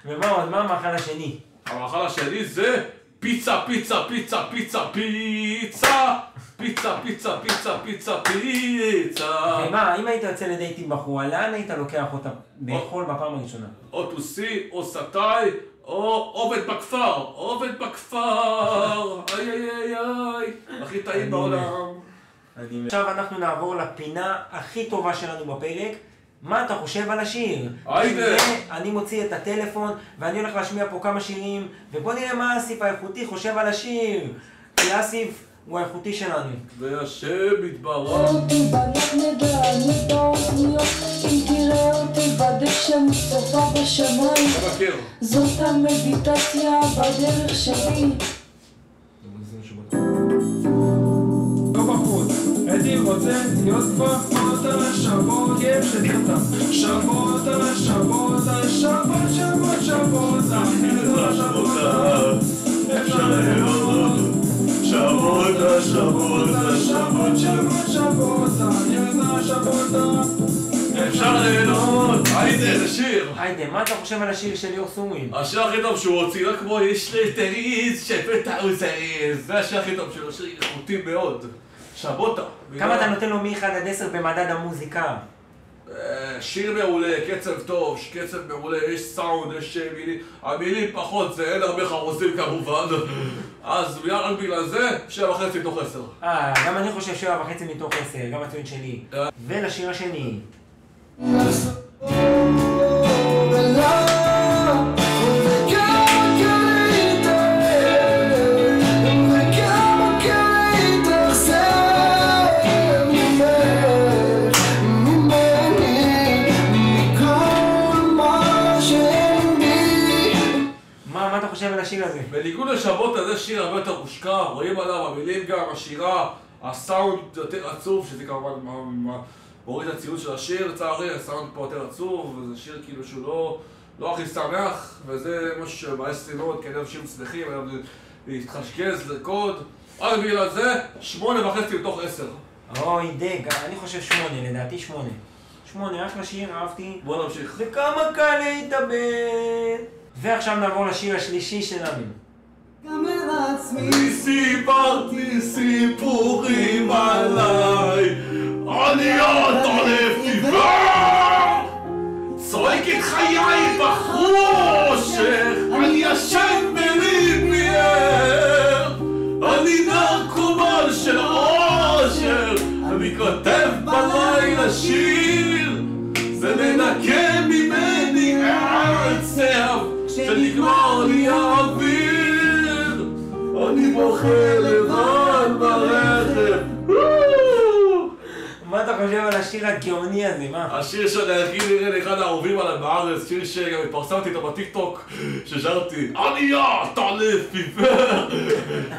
ומה עוד? מה המאכל השני? המאכל השני זה פיצה, פיצה, פיצה, פיצה, פיצה, פיצה, פיצה, פיצה, פיצה, פיצה. ומה, אם היית יוצא לדייט עם בחורה, לאן היית לוקח אותה לאכול בפעם הראשונה? או טוסי, או סטאי, או עובד בכפר, עובד בכפר, איי איי איי איי, הכי טעים בעולם. עכשיו אנחנו נעבור לפינה הכי טובה שלנו בפרק. מה אתה חושב על השיר? היידה! אני מוציא את הטלפון ואני הולך להשמיע פה כמה שירים, ובוא נראה מה אסיף האיכותי חושב על השיר. כי אסיף הוא האיכותי שלנו. והשם יתברך. אותי בנקנדה, אני באוזניות, אם תראה אותי בדשא מצטופף בשמיים, זאת המדיטציה בדרך שלי. לא בחוץ, הייתי רוצה להיות כפפות על השבות, כיף שתחתם שבות על השבות, על שבות, שבות, שבות, אפשר לראות שבות, השבות, השבות, שבות, שבות, אפשר ליהנות. היידה, זה שיר. היידה, מה אתה חושב על השיר של ליאור סורי? השיר הכי טוב שהוא הוציא, לא כמו יש לי תריז, שפט האוזריז. זה השיר הכי טוב שלו, שיר איכותי מאוד. שבוטה. כמה אתה נותן לו מ-1 עד 10 במדד המוזיקה? שיר מעולה, קצב טוב, קצב מעולה, יש סאונד, יש מילים. המילים פחות, זה אין הרבה חרוזים כמובן. אז רק בגלל זה, 7.5 מתוך 10. גם אני חושב 7.5 מתוך 10, גם הציון שלי. ולשיר השני. מה אתה חושב על השיר הזה? בניגוד לשבות הזה שיר הרבה יותר מושקע, רואים עליו, המילים גם, השירה, הסאונד יותר עצוב, שזה כמובן מוריד הציון של השיר, לצערי, הסאונד פה יותר עצוב, וזה שיר כאילו שהוא לא הכי שמח, וזה משהו שמאס לי מאוד, כי אני אוהב שירים שמחים, אני אוהב להתחשגז, לרקוד, רק בגלל זה, 8.5 מתוך 10. אוי דג, אני חושב 8, לדעתי 8. 8, אחלה שיר, אהבתי. בוא נמשיך. וכמה קל להתאבד. ועכשיו נעבור לשיר השלישי שלנו. גם לעצמי אני סיפרתי סיפורים עליי, אני עוד עולף עיוור, צועק את חיי בחושך, אני ישן בליבי ער, אני נרקומן של אושר, אני כותב בלילה שיר, זה מנקה ממני עצב, שנגמר לי האוויר, אני בוכה לבד ברכב. מה אתה חושב על השיר הגאוני הזה, מה? השיר שאני נראה אחד האהובים עליי בארץ, שיר שגם התפרסמתי אותו בטיקטוק, ששרתי עלייה, תעלה פיפר.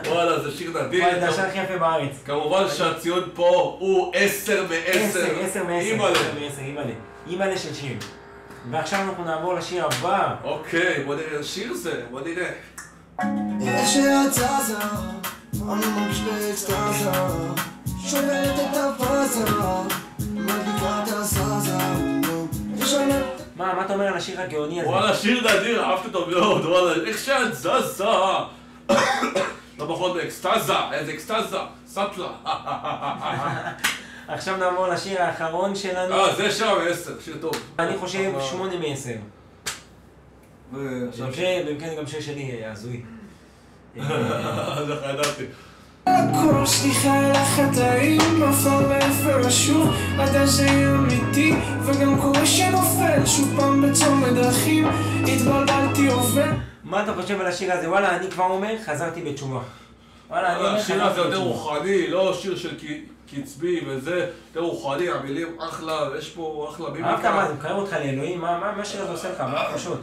וואלה, זה שיר נדיר. וואלה, זה השיר הכי יפה בארץ. כמובן שהציון פה הוא 10 מ-10. 10 מ-10, אימא'לה של שיר. ועכשיו אנחנו נעבור לשיר הבא. אוקיי, בוא נראה, שיר זה, בוא נראה. איך שאת זזה, אני מרגיש באקסטזה, שוברת את הפאזה, מדליקה את הסאזה, מה אתה אומר על השיר הגאוני הזה? וואלה, שיר נדיר, אהבתי אותו מאוד, וואלה, איך שאת זזה. לא פחות באקסטזה, איזה אקסטזה, סטלה. עכשיו נעבור לשיר האחרון שלנו. זה שעה מ-10, שיר טוב. אני חושב 8 מ-10. ועכשיו במקרה גם שיר שלי הזוי. אז איך ידעתי. הכל סליחה על החטאים, נופל מאפר שוב, הדשא אמיתי, וגם קורה שנופל שוב פעם בצומת דרכים, התבלבלתי עובד. מה אתה חושב על השיר הזה? וואלה, אני כבר אומר, חזרתי בתשובה. וואלה, אני אומר, השיר הזה יותר רוחני, לא שיר של קצבי וזה, יותר רוחני, המילים אחלה, ויש פה אחלה ביביקה. אהבת מה, זה מקרב אותך לאלוהים? מה השיר הזה עושה לך? מה הפשוט?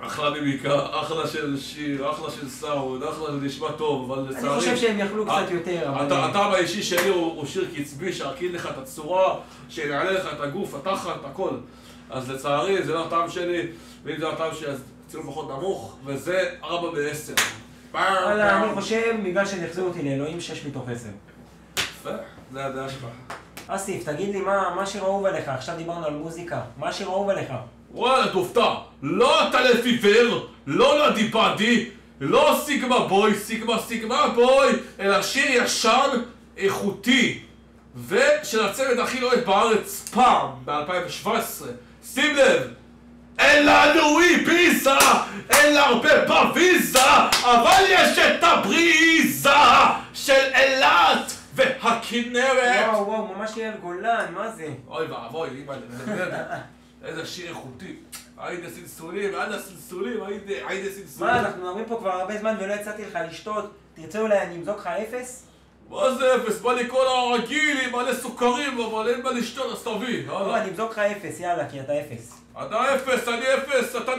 אחלה מימיקה, אחלה של שיר, אחלה של סאונד, אחלה של נשמע טוב, אבל לצערי... אני חושב שהם יכלו קצת יותר, אבל... הטעם האישי שלי הוא שיר קצבי, שירכיד לך את הצורה, שיעלה לך את הגוף, התחת, הכל. אז לצערי זה לא הטעם שלי, ואם זה הטעם שלי אז צילום פחות נמוך, וזה 4 ב-10. אני חושב, בגלל שהם יחזרו אותי לאלוהים 6 מתוך 10. יפה, זה הדעה שלך. אסיף, תגיד לי מה השיר האהוב עליך, עכשיו דיברנו על מוזיקה, מה השיר האהוב עליך? וואלה, תופתע, לא אתה לפיבר, לא לדיבדי, לא סיגמה בוי, אלא שיר ישן, איכותי, ושל הצוות הכי לוהט בארץ פעם, ב-2017. שים לב, אין לנו ביזה, אין לה הרבה בוויזה, אבל יש את הבריזה של אילת והכנרת. וואו, ממש ליאל גולן, מה זה? אוי ואבוי, איזה שיר איכותי. היידה סלסולים, היידה סלסולים. מה, אנחנו מדברים פה כבר הרבה זמן ולא יצאתי לך לשתות, תרצה אולי אני אמזוג לך 0? מה זה 0? בא לי כל הרגיל עם מלא סוכרים, אבל אין מה לשתות, אז תביא. לא, אני אמזוג לך 0, יאללה, כי אתה 0. אתה 0, אני 0, אתה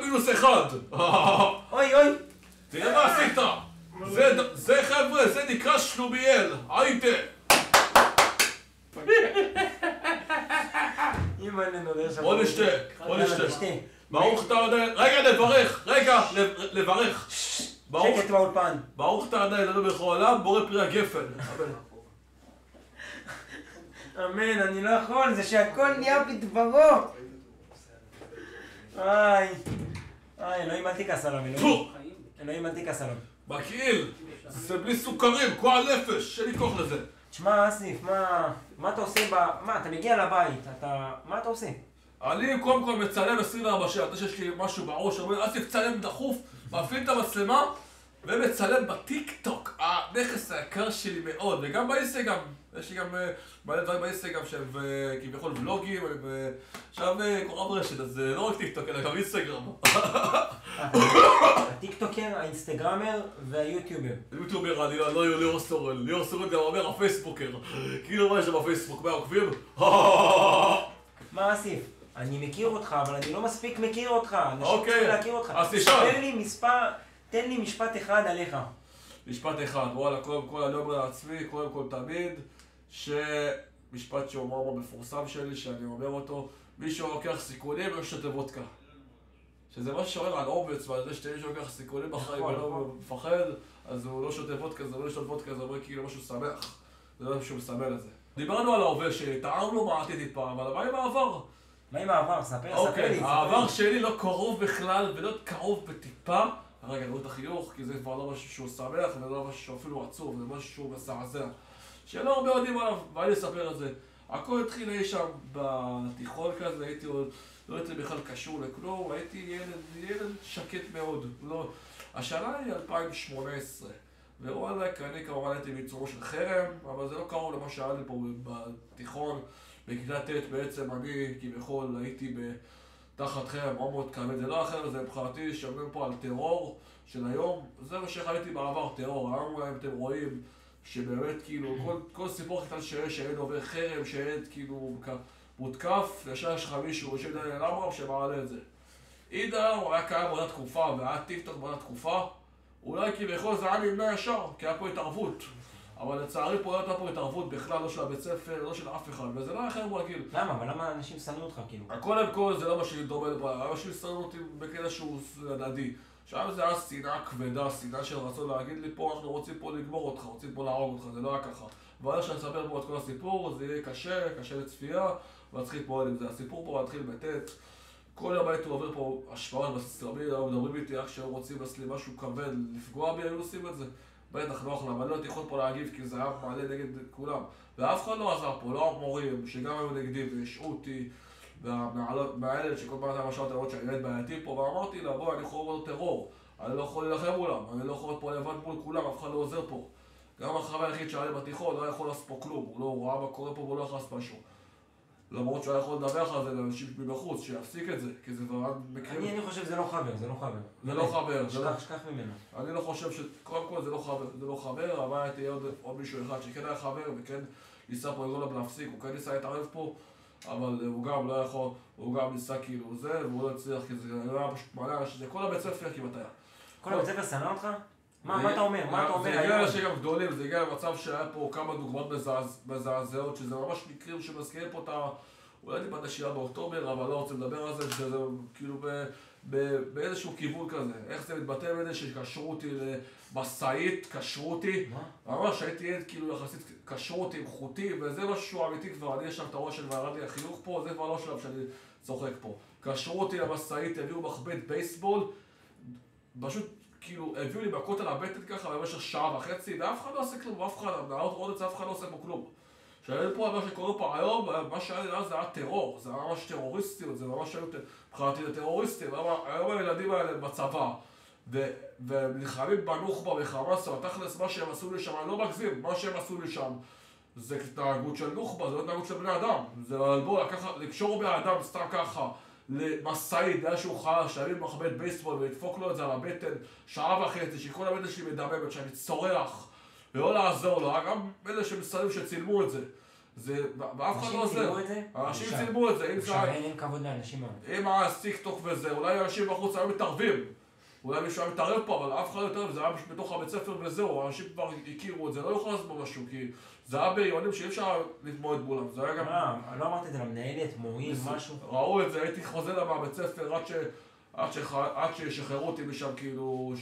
-1. אוי. תראה מה עשית. זה חבר'ה, זה נקרא שלומיאל. היידה. בוא נשתה. ברוך אתה עדיין, לברך. שקט באולפן. ברוך אתה עדיין לנו בכל העולם, בורא פרי הגפן. אמן, אני לא יכול, זה שהכל נהיה בדברו. אלוהים אל תכעס עליו, אלוהים אל תכעס עליו. מקהיל, זה בלי סוכרים, גועל נפש, אין לי כוח לזה. תשמע אסיף, מה אתה עושה אתה מגיע לבית, מה אתה עושה? אני קודם כל מצלם 24 שעות, יש לי משהו בראש, אומר אסיף צלם דחוף, מפעיל את המצלמה ומצלם בטיק טוק, הנכס היקר שלי מאוד, וגם באינסטגרם, יש לי גם מלא דברים באינסטגרם שהם כביכול ולוגים, עכשיו קוראים רשת, אז לא רק טיק טוק אלא גם אינסטגרם. הטיק טוקר, האינסטגרמר והיוטיובר. היוטיובר אני לא ליאור סורל, ליאור סורל גם אומר הפייסבוקר, כאילו מה יש שם בפייסבוק, מה עוקבים? מה אסיף? אני מכיר אותך, אבל אני לא מספיק מכיר אותך, אנשים צריכים להכיר אותך. אז תשאל. תן לי משפט אחד עליך. משפט אחד, וואלה, קודם כל אני אומר לעצמי, קודם כל תמיד, שמשפט שהוא מאוד מפורסם שלי, שאני אומר אותו, מי שלוקח סיכונים לא שותה וודקה. שזה מה שאומר על אומץ ועל זה שמי שלוקח סיכונים בחיים ולא מפחד, אז הוא לא שותה וודקה, זה לא לשתות וודקה, זה אומר כאילו משהו שמח. זה לא משהו מסמל לזה. דיברנו על ההווה שלי, טעמנו מה עתיד פעם, אבל מה עם העבר? מה עם העבר? ספר לי. אוקיי, העבר שלי לא קרוב בכלל ולא קרוב בטיפה. רגע, נראו את החיוך, כי זה כבר לא משהו שהוא שמח ולא משהו שהוא אפילו עצוב, זה משהו שהוא מסעזע. שלא הרבה יודעים עליו, ואני אספר את זה. הכל התחיל אי שם בתיכון כזה, לא הייתי בכלל קשור לכלום, הייתי ילד שקט מאוד. השנה היא 2018, ווואלה, אני כמובן הייתי בעיצומו של חרם, אבל זה לא קרוב למה שהיה לי פה בתיכון. בכיתה ט' בעצם אני כביכול הייתי תחת חרם מאוד מאוד כבד, זה לא אחר, זה מבחינתי שאומרים פה על טרור של היום, זה מה שחייתי בעבר, טרור. היום אם אתם רואים שבאמת כאילו כל סיפור קטן שיש, שהילד עובר חרם, שהילד כאילו מותקף, ישר יש לך מישהו של דניאל עמרם שמעלה את זה. אידר הוא היה קיים באותה תקופה והיה טיק טוק באותה תקופה, אולי כביכול זה היה נמנע ישר, כי היה פה התערבות. אבל לצערי פה לא הייתה פה התערבות בכלל, לא של הבית ספר, לא של אף אחד, וזה לא היה חרם רגיל. למה? אבל למה אנשים שנאו אותך כאילו? קודם כל זה לא מה שדומה לבעיה, אנשים שנאו אותי בקטע שהוא הדדי. שם זה היה שנאה כבדה, שנאה של רצון להגיד לי פה, אנחנו רוצים פה לגמור אותך, רוצים פה להרוג אותך, זה לא היה ככה. ועד שאני אספר פה את כל הסיפור, זה יהיה קשה לצפייה, ואתחיל להתמודד עם זה. הסיפור פה מתחיל בטט. כל יום הייתי עובר פה השפעות בסטרמי, היו מדברים איתי איך שהם רוצים לעשות משהו כבד, לפגוע בי, היו עושים את זה. בטח לא אוכלם, אני לא הייתי יכול פה להגיב כי זה היה מעלה נגד כולם. ואף אחד לא עזר פה, לא המורים שגם היו נגדי והשעו אותי, והמנהלת שכל פעם הייתה משהו לראות שאני ילד בעייתי פה, ואמרתי לה בואי, אני יכול לראות טרור, אני לא יכול להילחם מולם, אני לא יכול להיות פה לבד מול כולם, אף אחד לא עוזר פה. גם החבר היחיד שהיה לי בתיכון לא יכול לעשות פה כלום, הוא ראה מה קורה פה והוא לא יכול לעשות משהו. למרות שהוא יכול לדווח על זה לאנשים מבחוץ, שיפסיק את זה, כי זה כבר מקרים... אני חושב שזה לא חבר, זה לא חבר. זה לא חבר, שכח ממנו. אני לא חושב שקודם כל זה לא חבר, אבל הייתי עוד מישהו אחד שכן היה חבר וכן ניסה פה לגרום להפסיק, הוא כן ניסה להתערב פה, אבל הוא גם לא יכול, הוא גם ניסה כאילו זה, והוא לא הצליח, כי זה היה פשוט מעלה, שזה כל הבית ספר כמעט היה. כל הבית ספר שנא אותך? מה אתה אומר? מה אתה אומר היום? זה הגיע לאנשים גם גדולים, זה הגיע למצב שהיה פה כמה דוגמאות מזעזעות, שזה ממש מקרים שמזכירים פה את ה... אולי טיפה את ה7 באוקטובר, אבל לא רוצה לדבר על זה, זה כאילו באיזשהו כיוון כזה. איך זה מתבטא בזה שקשרו אותי למסעית, קשרו אותי. ממש הייתי ילד כאילו יחסית קשרו אותי עם חוטי, וזה משהו אמיתי כבר, אני ישב את הראש של וירד לי החינוך פה, זה כבר לא שלב שאני צוחק פה. קשרו אותי למסעית, הביאו מחבט בייסבול, פשוט כאילו הביאו לי מכות על הבטן ככה במשך שעה וחצי, ואף אחד לא עושה כלום, אף אחד, עוד אף אחד לא עושה פה כלום. שהיו פה מה שקורה פה היום, מה שהיה לי אז זה היה טרור, זה היה ממש טרוריסטיות, זה ממש היו מבחינתי לטרוריסטים, היום הילדים האלה בצבא, ונלחמים בנוח'בה וחמאס, ותכלס מה שהם עשו לי שם, אני לא מגזים, מה שהם עשו לי שם זה התנהגות של נוח'בה, זה לא התנהגות של בני אדם, זה בוא לקשור בני אדם סתם ככה למסעית, איזשהו חייל, שיביא מחבט בייסבול ולדפוק לו את זה על הבטן שעה וחצי, שכל הבטן שלי מדממת, שאני צורח ולא לעזור לו, גם אלה שמסתרים שצילמו את זה. ואף אחד לא עוזר. אנשים צילמו את זה. אין כבוד לאנשים האלה. אם היה טיקטוק וזה, אולי אנשים בחוץ היו מתערבים. אולי מישהו היה מתערב פה, אבל אף אחד לא מתערב, זה היה בתוך הבית ספר וזהו, אנשים כבר הכירו את זה, לא יוכל לעשות בו משהו, כי זה היה ביונים שאי אפשר להתמודד מולם. זה היה גם... לא אמרתי את זה למנהלת, מורים, משהו. ראו את זה, הייתי חוזר לה מהבית ספר עד ששחררו אותי משם, כאילו,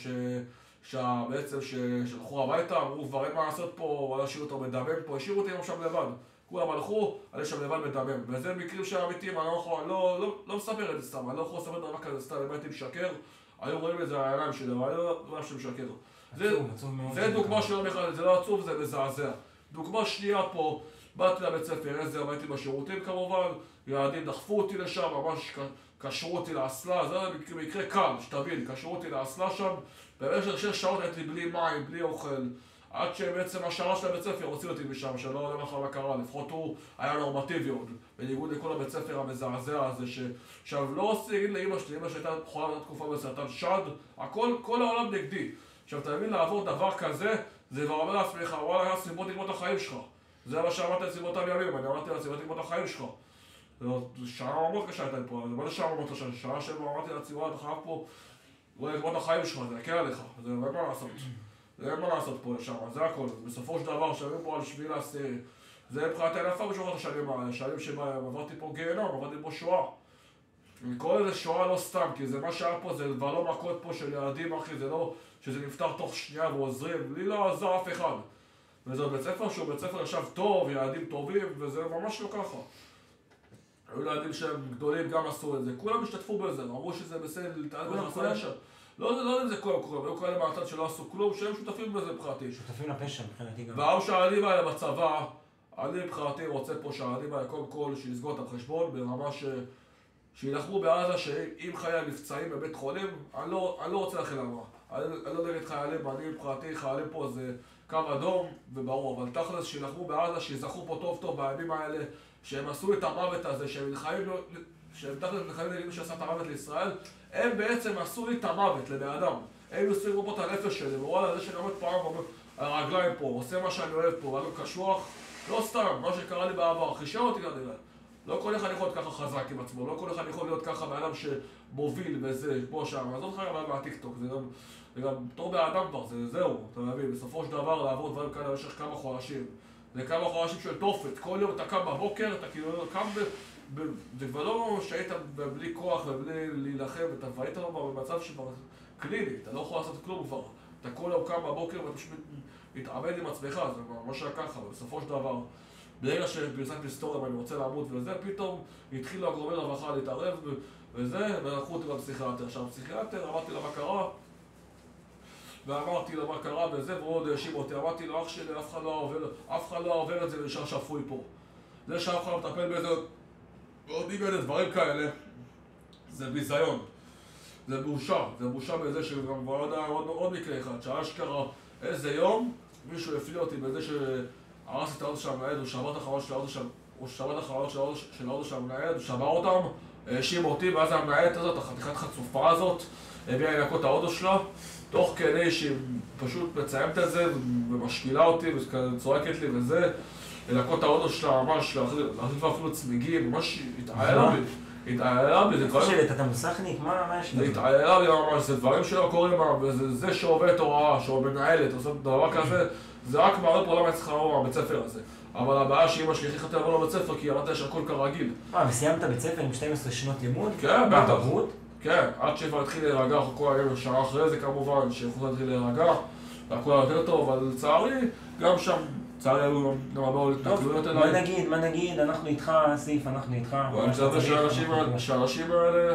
בעצם שלחו הביתה, אמרו כבר אין מה לעשות פה, לא השאירו אותו מדמם פה, השאירו אותי שם לבד. כולם הלכו, אני שם לבד מדמם. וזה מקרים שהאמיתיים, אני לא מספר את זה סתם, אני לא יכול לספר דבר כזה סתם, אם הייתי משקר, היו רואים את זה על העיניים שלי, אבל אני לא יודע שמשקר. זה דוגמה שלא בכלל, זה לא עצוב, זה מזעזע. דוגמה שנייה פה, באתי לבית ספר, איזה הייתי בשירותים כמובן, ילדים דחפו אותי לשם, ממש קשרו אותי לאסלה, זה מקרה קל, שתבין, קשרו אותי לאסלה שם, במשך 6 שעות הייתי בלי מים, בלי אוכל, עד שבעצם השערה של הבית ספר הוציא אותי משם, שלא יודע לך מה קרה, לפחות הוא היה נורמטיבי עוד, בניגוד לכל הבית ספר המזעזע הזה, עכשיו לא רוצה להגיד לאמא שלי, אמא שהייתה חולה עד תקופה בסרטן שד, כל העולם נגדי. עכשיו אתה מבין לעבור דבר כזה, זה כבר אומר לעצמך, וואלה, סיבות לגמות החיים שלך. זה מה שאמרתי על סיבות הימים, אני אמרתי על סיבות לגמות החיים שלך. זו שעה מאוד קשה הייתה לי פה, מה זה שעה מאוד קשה? שעה שאמרתי לעצמך, אתה חייב פה, אולי לגמות החיים שלך, זה יקר עליך, זה אין מה לעשות. זה אין מה לעשות פה לשם, זה הכל. בסופו של דבר, שנים פה על 7 ל-10, זה מבחינתי נפל בשביל השנים האלה, שנים שבהם עברתי פה גיהנום, עברתי פה שואה. אני קורא לזה שואה לא סתם, כי זה מה שהיה פה, זה כבר לא מכות פה של ילדים, אחי, זה לא שזה נפתח תוך שנייה ועוזרים, לי לא עזר אף אחד. וזה בית ספר שהוא בית ספר ישב טוב, ילדים טובים, וזה ממש לא ככה. היו ילדים שהם גדולים גם עשו את זה, כולם השתתפו בזה, אמרו שזה בסדר, להתעלם בחסר ישר. לא יודע אם זה כולם, היו כאלה מהצד שלא עשו כלום, שהם שותפים בזה מבחינתי. שותפים לפשע מבחינתי גם. והיום שהילדים האלה בצבא, אני מבחינתי רוצה פה שהילדים האלה קודם כל שיסגור את החשבון ברמה שילחמו בעזה שאם חייל נפצעים בבית חולים, אני לא רוצה לכן למה. אני לא נגד חיילים, אני מבחינתי חיילים פה זה קו אדום וברור, אבל תכלס שילחמו בעזה, שיזכרו פה טוב טוב בימים האלה, שהם עשו את המוות הזה, שהם תכלס נלחמים נגד מי שעשה את המוות לישראל, הם בעצם עשו לי את המוות לבן אדם. הם יסבירו פה את הנפש שלי, ווואלה, זה שנעמד פעם הרגליים פה, עושה מה שאני אוהב פה, ואני קשוח, לא סתם, מה שקרה לי בעבר, חישר אותי כנראה. לא כל אחד יכול להיות ככה חזק עם עצמו, לא כל אחד יכול להיות ככה באדם שמוביל וזה, כמו שם, אז לא תחייב על מהטיקטוק, זה גם בתור באדם כבר, זהו, אתה מבין, בסופו של דבר לעבור דברים כאלה במשך כמה חודשים. זה כמה חודשים של תופת, כל יום אתה קם בבוקר, אתה כאילו קם זה כבר לא שהיית בלי כוח ובלי להילחם, אתה כבר היית במצב שכבר קליני, אתה לא יכול לעשות כלום כבר. אתה כל יום קם בבוקר ואתה פשוט מתעמד עם עצמך, זה ממש היה ככה, בסופו של דבר. ברגע שפרסמתי היסטוריה ואני רוצה לעמוד וזה, פתאום התחילו הגורמי רווחה להתערב וזה, ולקחו אותי לפסיכיאטר. עכשיו, פסיכיאטר, אמרתי לו מה קרה, ואמרתי לו מה קרה וזה, והוא עוד האשים אותי. אמרתי לו, אח שלי, אף אחד לא עובר את זה ונשאר שפוי פה. זה שאף אחד לא מטפל בזה, ועוד איבד דברים כאלה, זה ביזיון. זה בושה בזה שגם כבר יודע עוד מקרה אחד, שהאשכרה איזה יום, מישהו הפליא אותי בזה הרס את האוטו של המנהל, הוא שבר את החלונות של האוטו של האוטו של המנהל, הוא שבר אותם, האשים אותי, ואז המנהלת הזאת, החתיכת חצופה הזאת, הביאה לנקות את האוטו שלה, תוך כדי שהיא פשוט מציימת את זה ומשפילה אותי וצועקת לי וזה, לנקות את האוטו שלה, ממש, להחליף אפילו צמיגים, ממש התעללה בי, זה דברים... חושבת, אתה מוסכניק? מה יש לי? התעללה בי ממש, זה דברים שלא קוראים בה, וזה שעובד הוראה, שעובד מנהלת, עושה דבר כזה, זה רק מעלה פה למה אני צריך לעבור מהבית ספר הזה. אבל הבעיה שאמא שלי הכריחה אותי לעבור לבית ספר, כי אמרת יש הכל כרגיל. וסיימת בית ספר עם 12 שנות לימוד? כן, בטח. בגרות? כן, עד שאיפה התחיל להירגע, כל היום שעה אחרי זה כמובן, שאיפה התחיל להירגע, והכל יותר טוב, אבל לצערי, גם שם, לצערי היו גם הרבה התנכלויות אליי. מה נגיד, אנחנו איתך, אסיף, אנחנו איתך. ואני מצטער שהאנשים האלה,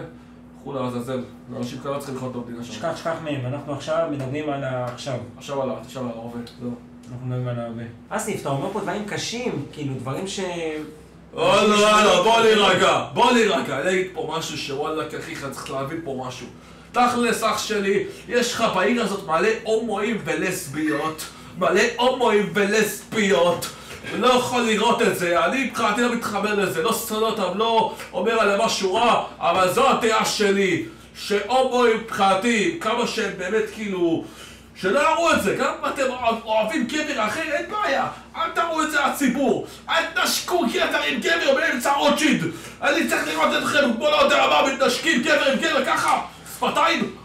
הלכו לעזאזל, אנשים כאלה צריכים לחיות במדינה שם. שכח מהם, אנחנו עכשיו מדברים על עכשיו. עכשיו על ההווה, זהו. אנחנו מדברים על ההווה. אסיף, אתה אומר פה דברים קשים, כאילו דברים ש... וואלה, בוא להירגע, אני אגיד פה משהו שוואלה ככיך, צריך להבין פה משהו. תכלס אח שלי, יש לך בעיר הזאת מלא הומואים ולסביות, לא יכול לראות את זה, אני מבחינתי לא מתחבר לזה, לא שונא אותם, לא אומר עליהם משהו רע, אבל זו הדעה שלי, שהומואים מבחינתי, כמה שהם באמת כאילו... שלא יראו את זה, גם אם אתם אוהבים גבר אחר, אין בעיה, אל תראו את זה לציבור, אל תנשקו גבר עם גבר באמצע רוטשילד, אני צריך לראות אתכם כמו לא יודע מה, מתנשקים גבר עם גבר ככה, שפתיים,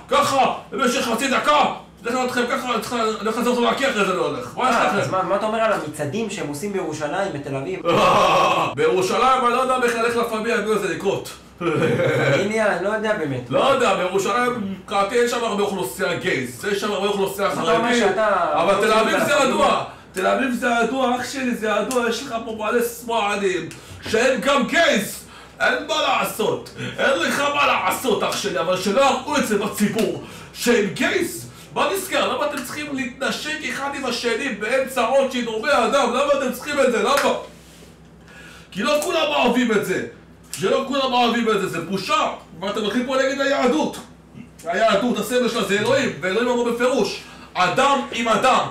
ככה, במשך חצי דקה, צריך לראות אתכם ככה, אני הולך לזור אותו להכיר אחרי זה לא הולך, אז מה אתה אומר על המצעדים שהם עושים בירושלים, בתל אביב? בירושלים אני לא יודע בכלל איך לפעמים אני זה לקרות. אני לא יודע באמת. לא יודע, בירושלים, קראתי, יש שם הרבה אוכלוסייה גייז, יש שם הרבה אוכלוסייה חרדית, אבל תל אביב זה ידוע, תל אביב זה ידוע, אח שלי זה ידוע, יש לך פה מלא סמרנים, שהם גם גייז, אין מה לעשות, אין לך מה לעשות אח שלי, אבל שלא יראו את זה בציבור, שהם גייז, מה נזכר, למה אתם צריכים להתנשק אחד עם השני באמצע רוטשילד הומי אדם, למה אתם צריכים את זה, למה? כי לא כולם אוהבים את זה. שלא כולם אוהבים את זה, זה בושה, ואתם הולכים פה נגד היהדות. היהדות, הסמל שלה זה אלוהים, ואלוהים אמרו בפירוש, אדם עם אדם,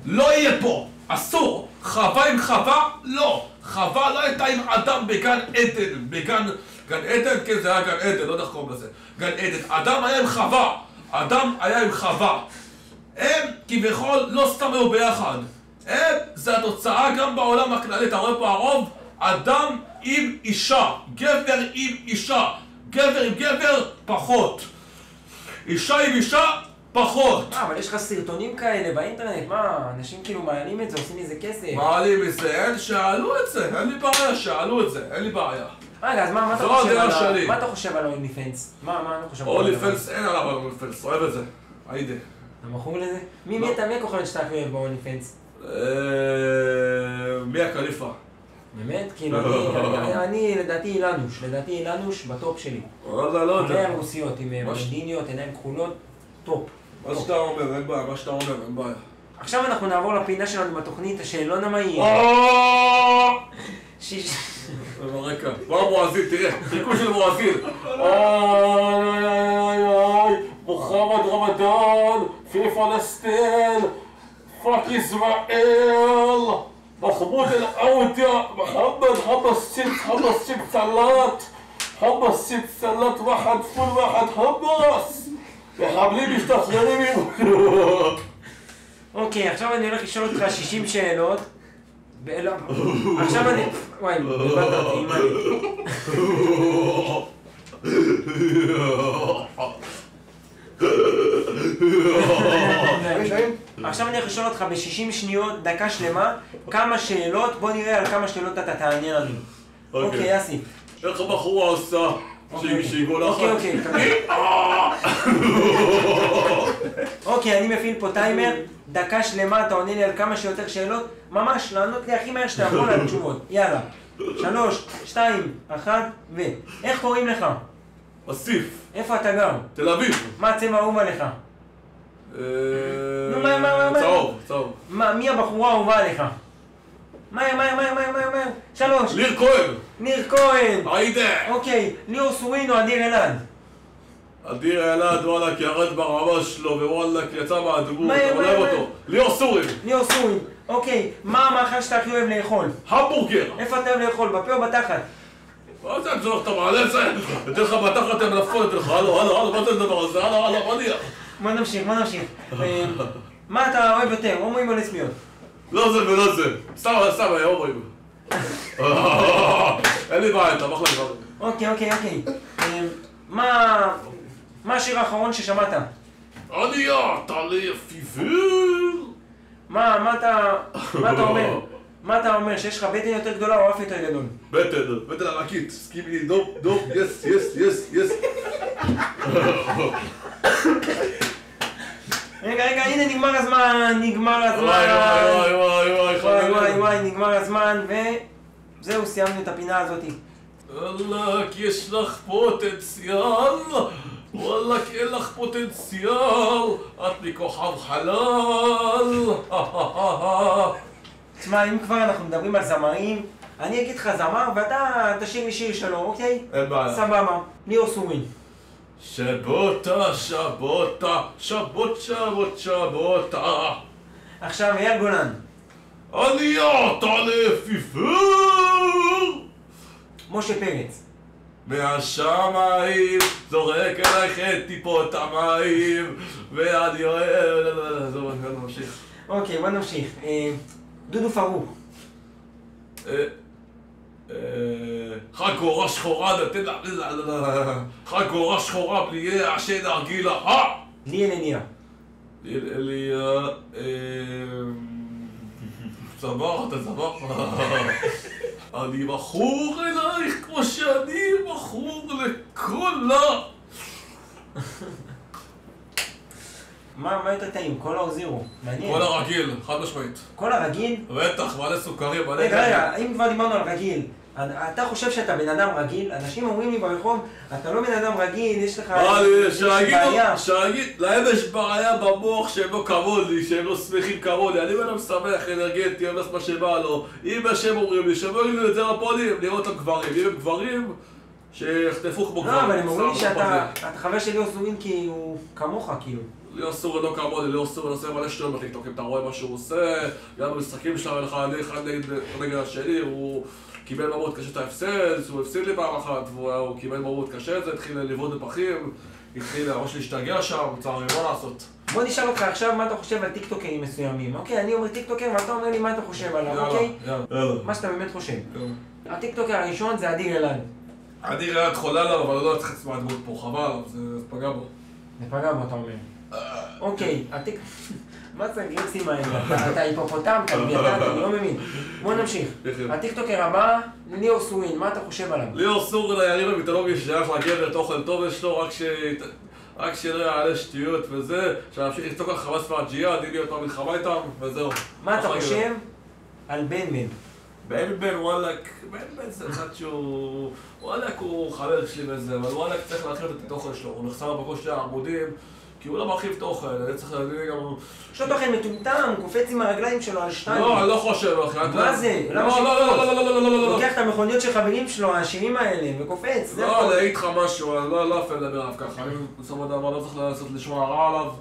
לא יהיה פה, אסור, חווה עם חווה, לא, חווה לא הייתה עם אדם בגן עדן, גן עדן, כן זה היה גן עדן, לא יודע איך קוראים לזה, גן עדן, אדם היה עם חווה, אדם היה עם חווה, הם כביכול לא סתם היו ביחד, הם, זה התוצאה גם בעולם הכללי, אתה רואה פה הרוב, אדם עם אישה, גבר עם אישה, גבר עם גבר, פחות. אישה עם אישה, פחות. אבל יש לך סרטונים כאלה באינטרנט, מה? אנשים כאילו מעלים את זה, עושים מזה כסף. מעלים את זה, אין שאלו את זה, אין לי בעיה, שאלו את זה, אין לי בעיה. רגע, אז מה אתה חושב על אוניפנס? מה אתה חושב על אוניפנס? אין עליו אוניפנס, אוהב את זה. היידה. אתה מכור לזה? מי אתה כוחלת שאתה אוהב באוניפנס? מיה קליפה. באמת? כאילו אני לדעתי אילנוש בטופ שלי. וואלה, לא יודע. עיניים רוסיות עם בלונדיניות, עיניים כחולות, טופ. מה שאתה אומר, אין בעיה, אין בעיה. עכשיו אנחנו נעבור לפינה שלנו בתוכנית, השאלון המהיר. ברקע. בוא מואזיל, תראה, חיקוי של מואזיל. מוחמד רמדאן, פי פלסטין, פאק ישראל. محمود العودة محمد خمس ست سلات واحد فول واحد حمص מחבלים משתחררים ממנו. אוקיי, עכשיו אני הולך לשאול אותך 60 שאלות. עכשיו אני... וואי, בלבלת אותי, עכשיו אני הולך לשאול אותך ב-60 שניות, דקה שלמה, כמה שאלות, בוא נראה על כמה שאלות אתה תעניין לנו. אוקיי, אסי. איך הבחורה עושה? שיגעו לך? אוקיי, אני מפעיל פה טיימר, דקה שלמה, אתה עונה לי על כמה שיותר שאלות, ממש לענות לי הכי מהר שאתה יכול על תשובות. יאללה. 3, 2, 1, ו... איך קוראים לך? אסיף. איפה אתה גר? תל אביב. מה הצבע האהוב עליך? צהוב. מי הבחורה האהובה עליך? מהר. 3. ניר כהן. היידה. אוקיי, ליאור סורין או אדיר אלעד? אדיר אלעד, וואלק, ירד ברמה שלו, ווואלק, יצא מהדמות, אתה אוהב אותו. ליאור סורין. אוקיי, מה המאכל שאתה הכי אוהב לאכול? המבורגר. איפה אתה אוהב לאכול, בפה או בתחת? מה זה, אתה מעלה את זה? אתן לך בתחת, הם נפול, אתן לך, הלו, מה זה הדבר הזה? הלו, מה נהיה? בוא נמשיך. מה אתה אוהב יותר, הומואים או לסביות? לא זה ולא זה. סתם, היה אומרים. אין לי בעיה, אתה אחלה דבר. אוקיי. מה השיר האחרון ששמעת? עלייה, תעלה יפיפר. מה אתה אומר? מה אתה אומר? שיש לך בטן יותר גדולה או אף יותר גדול? בטן ענקית. סקיבי לי דוב, יס. רגע, הנה נגמר הזמן. וואי, נגמר הזמן, וזהו, סיימנו את הפינה הזאתי. וואלק, יש לך פוטנציאל. וואלק, אין לך פוטנציאל. את מכוכב חלל. תשמע, אם כבר אנחנו מדברים על זמרים, אני אגיד לך זמר ואתה תשאיר לי שיר שלו, אוקיי? אין בעיה. סבבה, ליאור סורין. שבוטה. עכשיו אייל גולן. עלייה, תעלה יפיפר. משה פרץ. מהשמיים זורק אלייך את טיפות המים ואני אוהב... זהו, נמשיך. אוקיי, בוא נמשיך. דודו פרוק. חגורה שחורה, חגורה שחורה בלי עשן הרגילה. ליאל אליה. צבח. אני מכור אלייך כמו שאני מכור לקולה. מה יותר טעים? קולה או זירו? מעניין. קולה רגיל, חד משמעית. קולה רגיל? בטח, מלא סוכרים, מלא... רגע, אם כבר דיברנו על רגיל, אתה חושב שאתה בן אדם רגיל? אנשים אומרים לי ברחוב, אתה לא בן אדם רגיל, יש לך בעיה. שיגיד, להם יש בעיה במוח שהם לא כמוני, שהם לא שמחים כמוני. אני בן אדם שמח, אנרגטי, אוהב מה שבא לו. אם השם אומרים לי, שהם אומרים לי את זה לפונים, לראות אותם גברים. אם הם גברים, שיחטפו כמו גברים. לא, אבל הם אומרים לי שאתה חבר של ליאור סורין כי הוא כמוך, כאילו. ליאור סורין לא כמוני, ליאור סורין עושה מלא שטויות בטיקטוק. אם אתה רואה מה שהוא עושה, גם במשחקים שלנו, אחד נגד השני, הוא קיבל מאוד קשה את ההפסד, הוא הפסיד לי פעם אחת, והוא קיבל מאוד קשה את זה, התחיל לבעוד בפחים, התחיל ממש להשתגע שם, צערי מה לעשות. בוא נשאל אותך עכשיו מה אתה חושב על טיקטוקרים מסוימים, אוקיי? אני אומר טיקטוקר ואתה אומר לי מה אתה חושב עליו, אוקיי? יאללה. מה שאתה באמת חושב. הטיקטוקר הראשון זה אדיר אלעד. אדיר אלעד חולה עליו, אבל לא צריך לצמד דמות פה, חבל, זה פגע בו. זה פגע בו, אתה אומר. אוקיי, מה זה הגריקסים האלה? אתה היפופוטם, אתה לוויתן, אני לא מבין. בוא נמשיך. הטיקטוקר הבא, ליאור סורין, מה אתה חושב עליו? ליאור סורין היריב המיתולוגי שייך לגבר, אוכל טוב יש לו, רק שלא יעלה שטויות וזה, שנמשיך לצעוק על חמאס והג'יהאד, אני להיות במלחמה איתם, וזהו. מה אתה חושב על בן בן? בן וואלק, בן זה אחד שהוא... וואלק הוא חבר שלי וזה, אבל וואלק צריך להרחיב את התוכן שלו, הוא נחסר בקושי העמודים כי הוא לא מרחיב תוכן, אני צריך להגיד גם... יש לו תוכן מטומטם, הוא קופץ עם הרגליים שלו על שתיים. לא, אני לא חושב, אחי. מה זה? למה שקופץ? לוקח את המכוניות של חברים שלו, השירים האלה, וקופץ, זה לא, אני אגיד לך משהו, אני לא אפל לדבר עליו ככה, אני בסוף הדבר לא צריך לעשות לשמוע רע עליו,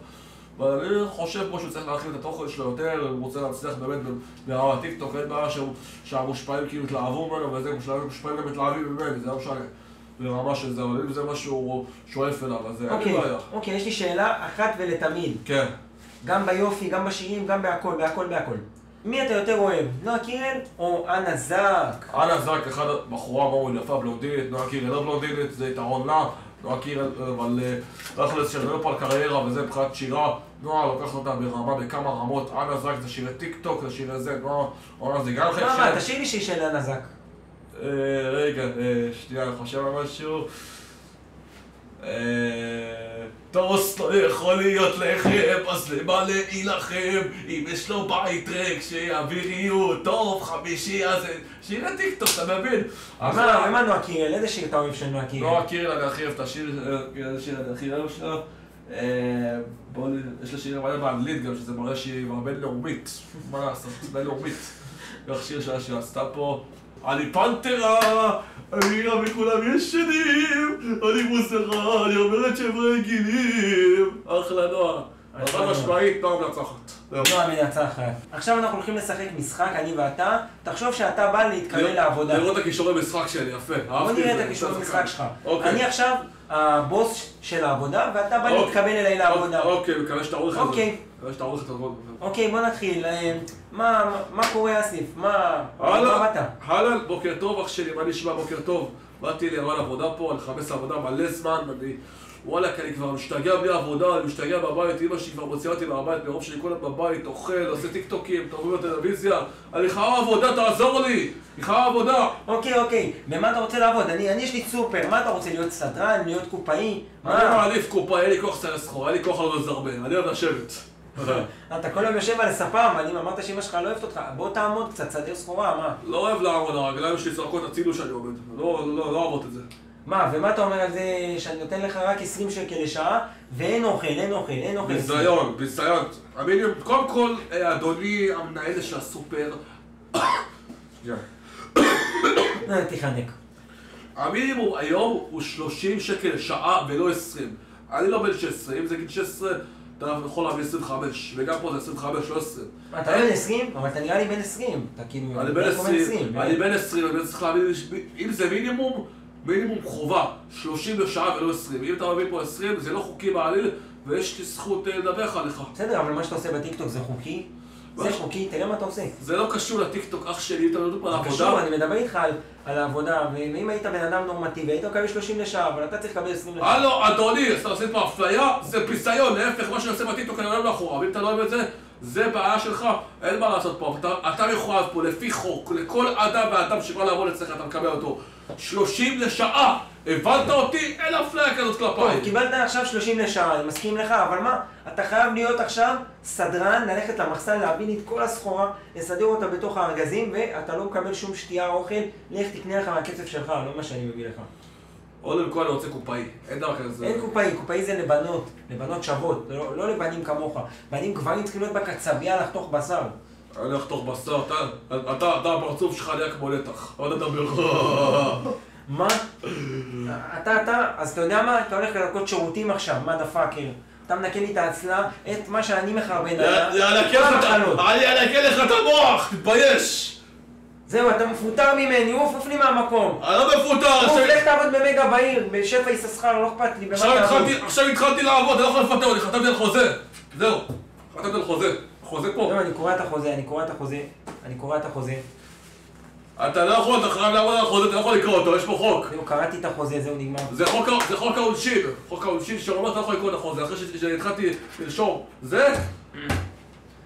אבל אני חושב פה שהוא צריך להרחיב את התוכן שלו יותר, הוא רוצה להצליח באמת ברמת טיקטוק, אין בעיה שהמושפעים כאילו התלהבו ממנו, וזה מושפעים גם מתלהבים ממנו, זה לא משנה. ברמה של זה, אבל אם זה משהו שואף אליו, אז אין לי בעיה. אוקיי, יש לי שאלה אחת ולתמיד. כן. גם ביופי, גם בשירים, גם בהכל. מי אתה יותר אוהב? נועה קירל או אנה זק? אנה זק, אחד בחורה מאוד יפה, בלונדינית, נועה קירל לא בלונדינית, זה יתרון לה. נועה קירל, אבל תכלס שאני מדבר פה על קריירה וזה מבחינת שירה, נועה לוקחת אותה ברמה בכמה רמות, אנה זק זה שירי טיקטוק, זה שירי זה, נועה זה גם חלק מה, תשאיר לי שיר של אנה זק. רגע, שנייה, אני חושב על משהו. טוס לא יכול להיות לחם, אז למה להילחם? אם יש לו בית ריק, שהאוויריות טוב, חמישי, אז שירי טיקטוק, אתה מבין? ומה נועה קירל? איזה שיר אתה אוהב של נועה קירל? נועה קירל, אני הכי אוהב את השיר, איזה שיר אני הכי אוהב שלה. יש לה שיר מלא באנגלית גם, שזה מראה שהיא בינלאומית. מה לעשות? בינלאומית. כך שיר שהיא עשתה פה. אני פנתרה, אני רבי כולם ישנים, אני מוזרה, אני אומרת שהם רגילים. אחלה נועה. אבל משמעית, נועה מנצחת. נועה מנצחת. עכשיו אנחנו הולכים לשחק משחק, אני ואתה. תחשוב שאתה בא להתקבל לעבודה. לראות את הכישורי משחק שלי, יפה. בוא נראה את הכישורי משחק שלך. אני עכשיו, הבוס של העבודה, ואתה בא להתקבל אליי לעבודה. אוקיי, מקווה שאתה עורך את זה. מקווה שאתה עורך את העבודה. אוקיי, בוא נתחיל. מה קורה אסיף? מה באת? הלאה, בוקר טוב אח שלי, מה נשמע בוקר טוב? באתי לרעיון עבודה פה, אני מחפש עבודה מלא זמן, וואלה, אני כבר משתגע בלי עבודה, אני משתגע בבית, אמא שלי כבר מוציאה אותי מהבית, מרוב שאני כל הזמן בבית, אוכל, עושה טיקטוקים, תורמים בטלוויזיה, אני חייב עבודה, תעזור לי! אני חייב עבודה! אוקיי, במה אתה רוצה לעבוד? אני יש לי סופר, מה אתה רוצה, להיות סדרן, להיות קופאי? אני מעליף קופאי, אין לי כוח סייל סחורה, אין לי כוח על זרבה, אני אוהב לשבת. אתה כל יום יושב על הספה, ואני אמרת שאמא שלך לא אוהבת אותך, בוא תעמוד קצת, סדר סחורה, מה? לא אוהב לעמוד, הרגליים שלי צועקות הצילו שאני עומד, לא אוהבות את זה. מה, ומה אתה אומר על זה שאני נותן לך רק 20 שקל לשעה, ואין אוכל? ביזיון. קודם כל, אדוני המנהל של הסופר... תחנק. המינימום היום הוא 30 שקל לשעה ולא 20. אני לא בן 16, אם זה גיל 16, אתה יכול להביא 25, וגם פה זה 25, לא 20. אתה לא בן 20? אבל אתה נראה לי בן 20. אתה כאילו... אני בן 20, אני צריך להביא... אם זה מינימום חובה, 30 לשעה ולא 20. אם אתה מביא פה 20, זה לא חוקי בעליל, ויש לי זכות לדווח עליך. בסדר, אבל מה שאתה עושה בטיקטוק זה חוקי? זה חוקי, תראה מה אתה עושה. זה לא קשור לטיקטוק, אח שלי, אתה מדבר על העבודה. קשור, אני מדבר איתך על העבודה, ואם היית בן אדם נורמטיבי, היית מקבל 30 לשעה, אבל אתה צריך לקבל 20 לשעה. הלו, אדוני, אתה עושה פה אפליה, זה פיסיון, להפך, מה שאני עושה בטיקטוק אני אוהב לאחורה, ואם אתה לא אוהב את זה, זה בעיה שלך, אין מה לעשות פה, אתה מחויב פה לפי חוק, לכל אדם ואדם שבא לעבוד אצלך, אתה מקבל אותו 30 לשעה, הבנת אותי? אין אפליה כזאת כלפיי. טוב, קיבלת עכשיו 30 לשעה, אני מסכים לך, אבל מה? אתה חייב להיות עכשיו סדרן, ללכת למחסן, להביא לי את כל הסחורה, לסדר אותה בתוך הארגזים, ואתה לא מקבל שום שתייה או אוכל, לך תקנה לך מהכסף שלך, לא מה שאני מביא לך. קודם כל אני רוצה קופאי, אין דבר כזה. אין קופאי זה לבנות שוות, לא לבנים כמוך. בנים גברים צריכים להיות בקצבייה לחתוך בשר. אני לחתוך בשר, אתה הפרצוף שלך נהיה כמו נתח, עוד אתה ברוך. מה? אז אתה יודע מה? אתה הולך לנקות שירותים עכשיו, מה דפאקר? אתה מנקה לי את האצלה, את מה שאני מחרבן עליה. אני אנקה לך את המוח, תתבייש! זהו, אתה מפוטר ממני, עוף לי מהמקום. אני לא מפוטר! עוף, לך תעבוד במגה בעיר, בשפע יששכר, לא אכפת לי. עכשיו התחלתי לעבוד, אני לא יכול לפטר אותי, חתמתי על חוזה. זהו, חתמתי על חוזה. חוזה פה. זהו, אני קורא את החוזה. אתה לא יכול, אתה חייב לעבוד על החוזה, אתה לא יכול לקרוא אותו, יש פה חוק. זהו, קראתי את החוזה, זהו, נגמר. זה חוק העונשין. חוק העונשין שאומר אתה לא יכול לקרוא את החוזה, אחרי שהתחלתי לרשום. זהו,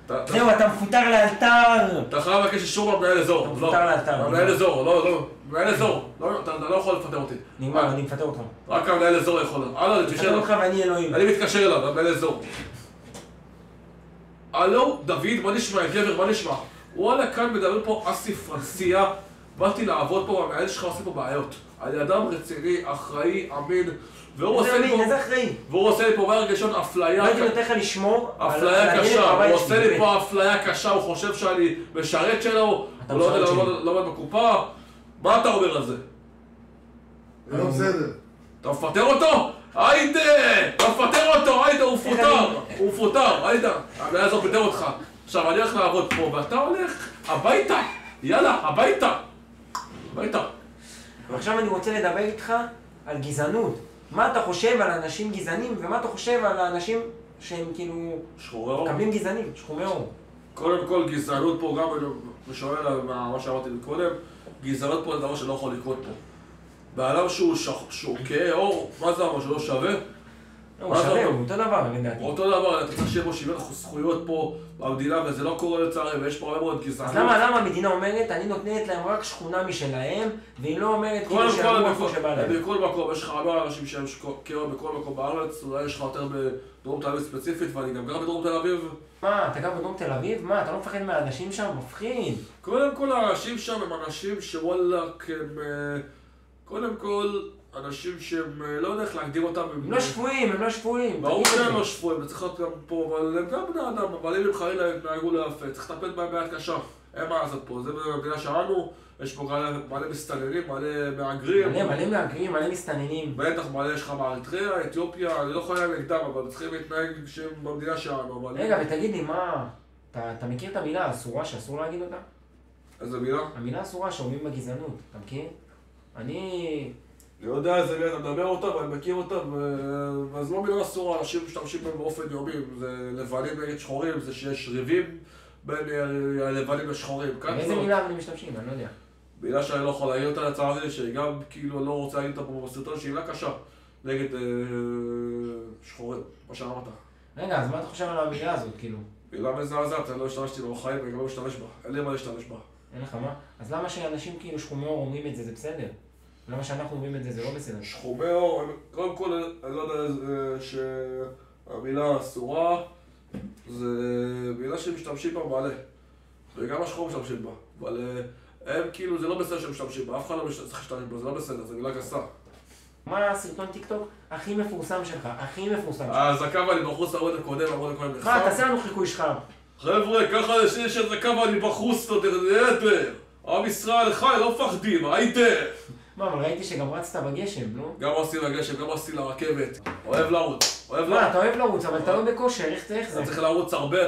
אתה מפוטר לאלתר! אתה חייב לבקש אישור מהמנהל אזור. אתה מפוטר לאלתר. מנהל אזור, מנהל אזור. אתה לא יכול לפטר אותי. נגמר, אני מפטר אותך. רק המנהל אזור יכול. אני מפטר אותך ואני אלוהים. אני מתקשר אליו, המנהל אזור. הלו, דוד, מה נשמע? גבר, מה נשמע? וואלה, כאן מדבר פה אסי פרנסיה. באתי לעבוד פה, והמנהל שלך עושה פה בעיות. אני אדם רציני, אחראי, אמין. והוא עושה לי פה ברגשון אפליה... לא הייתי נותן לך לשמור אפליה קשה, הוא עושה לי פה אפליה קשה, הוא חושב שאני משרת שלו, הוא לא יודע לעבוד בקופה. מה אתה אומר על זה? זה לא בסדר. אתה מפטר אותו? היידה! אתה מפטר אותו, היידה, הוא מפוטר, היידה. המנהל הזאת מפטר אותך. עכשיו אני הולך לעבוד פה, ואתה הולך הביתה. יאללה, הביתה. ועכשיו אני רוצה לדבר איתך על גזענות. מה אתה חושב על אנשים גזענים, ומה אתה חושב על האנשים שהם כאילו... שחורי עור. מקבלים גזענים, שחורי עור. קודם כל גזענות פה, גם משוער על מה שאמרתי קודם, גזענות פה זה דבר שלא יכול לקרות פה. באדם שהוא כהה עור, מה זה אמר שלא שווה? הוא שווה, הוא אותו דבר, לדעתי. אותו דבר, אתה צריך שיהיה פה שוויון זכויות פה במדינה, וזה לא קורה לצערי, ויש פה הרבה מאוד גזענות. אז למה המדינה אומרת, אני נותנת להם רק שכונה משלהם, והיא לא אומרת כאילו שיעברו איפה שבא להם? בכל מקום, יש לך הרבה אנשים שהם כהה בכל מקום בארץ, אולי יש לך יותר בדרום תל אביב ספציפית, ואני גם גר בדרום תל אביב. מה, אתה גר בדרום תל אביב? מה, אתה לא מפחד מהאנשים שם? מפחיד. קודם כל, האנשים שם הם אנשים שוואלק הם... קודם כל, אנשים שהם לא יודע איך להגדיר אותם. הם לא שפויים. ברור שהם לא שפויים, זה צריך להיות גם פה, אבל הם גם בני אדם, אבל אם הם חלילה התנהגו ליפה, צריך לטפל בהם ביד קשה. אין מה לעשות פה, זה במדינה שלנו, יש פה מלא מסתננים, מלא מהגרים. מלא מהגרים, מלא מסתננים. בטח מלא יש לך באריתריאה, אתיופיה, אני לא יכול להגיד נגדם, אבל צריכים להתנהג שהם במדינה שלנו. רגע, ותגיד לי, מה... אתה מכיר את המילה אסורה שאסור להגיד אותה? איזה מילה? המילה אסורה שאומרים בגזענות, אתה מכיר? אני יודע איזה מי אתה מדבר אותם, אני מכיר אותם, אז לא מילה אסורה, אנשים משתמשים בהם באופן יומי, זה לבנים נגד שחורים, זה שיש ריבים בין הלבנים לשחורים. באיזה מילה הם משתמשים? אני לא יודע. מילה שאני לא יכול להגיד אותה לצערי, שגם כאילו לא רוצה להגיד אותה פה בסרטון, שהיא מילה קשה נגד שחורים, מה שאמרת. רגע, אז מה אתה חושב על המילה הזאת, כאילו? מילה מזעזעת, אני לא השתמשתי בה בחיים ואני גם לא משתמש בה, אין לי מה להשתמש בה. אין לך מה? אז למה שאנשים כאילו שחומי עור אומרים את זה, זה בסדר? למה שאנחנו אומרים את זה, זה לא בסדר? שחומי עור, קודם כל אני לא יודע שהמילה אסורה זה מילה שמשתמשים בה מלא וגם השחור משתמשים בה, אבל הם כאילו זה לא בסדר שהם משתמשים בה, אף אחד לא צריך להשתמש בה, זה לא בסדר, זה מילה גסה. מה הסרטון טיקטוק הכי מפורסם שלך? הכי מפורסם שלך? אז הקו אני בחוץ לעמוד הקודם, עמוד הקודם נחסם. מה, תעשה לנו חיקוי שלך. חבר'ה, ככה יש איזה קו אני בחוץ, תדבר. עם ישראל חי, לא מפחדים, הייתם. מה, אבל ראיתי שגם רצת בגשם, לא? גם רצתי לגשם, גם רצתי לרכבת. אוהב לרוץ, אוהב לרוץ. מה, אתה אוהב לרוץ, אבל אתה לא בכושר, איך זה? צריך לרוץ הרבה,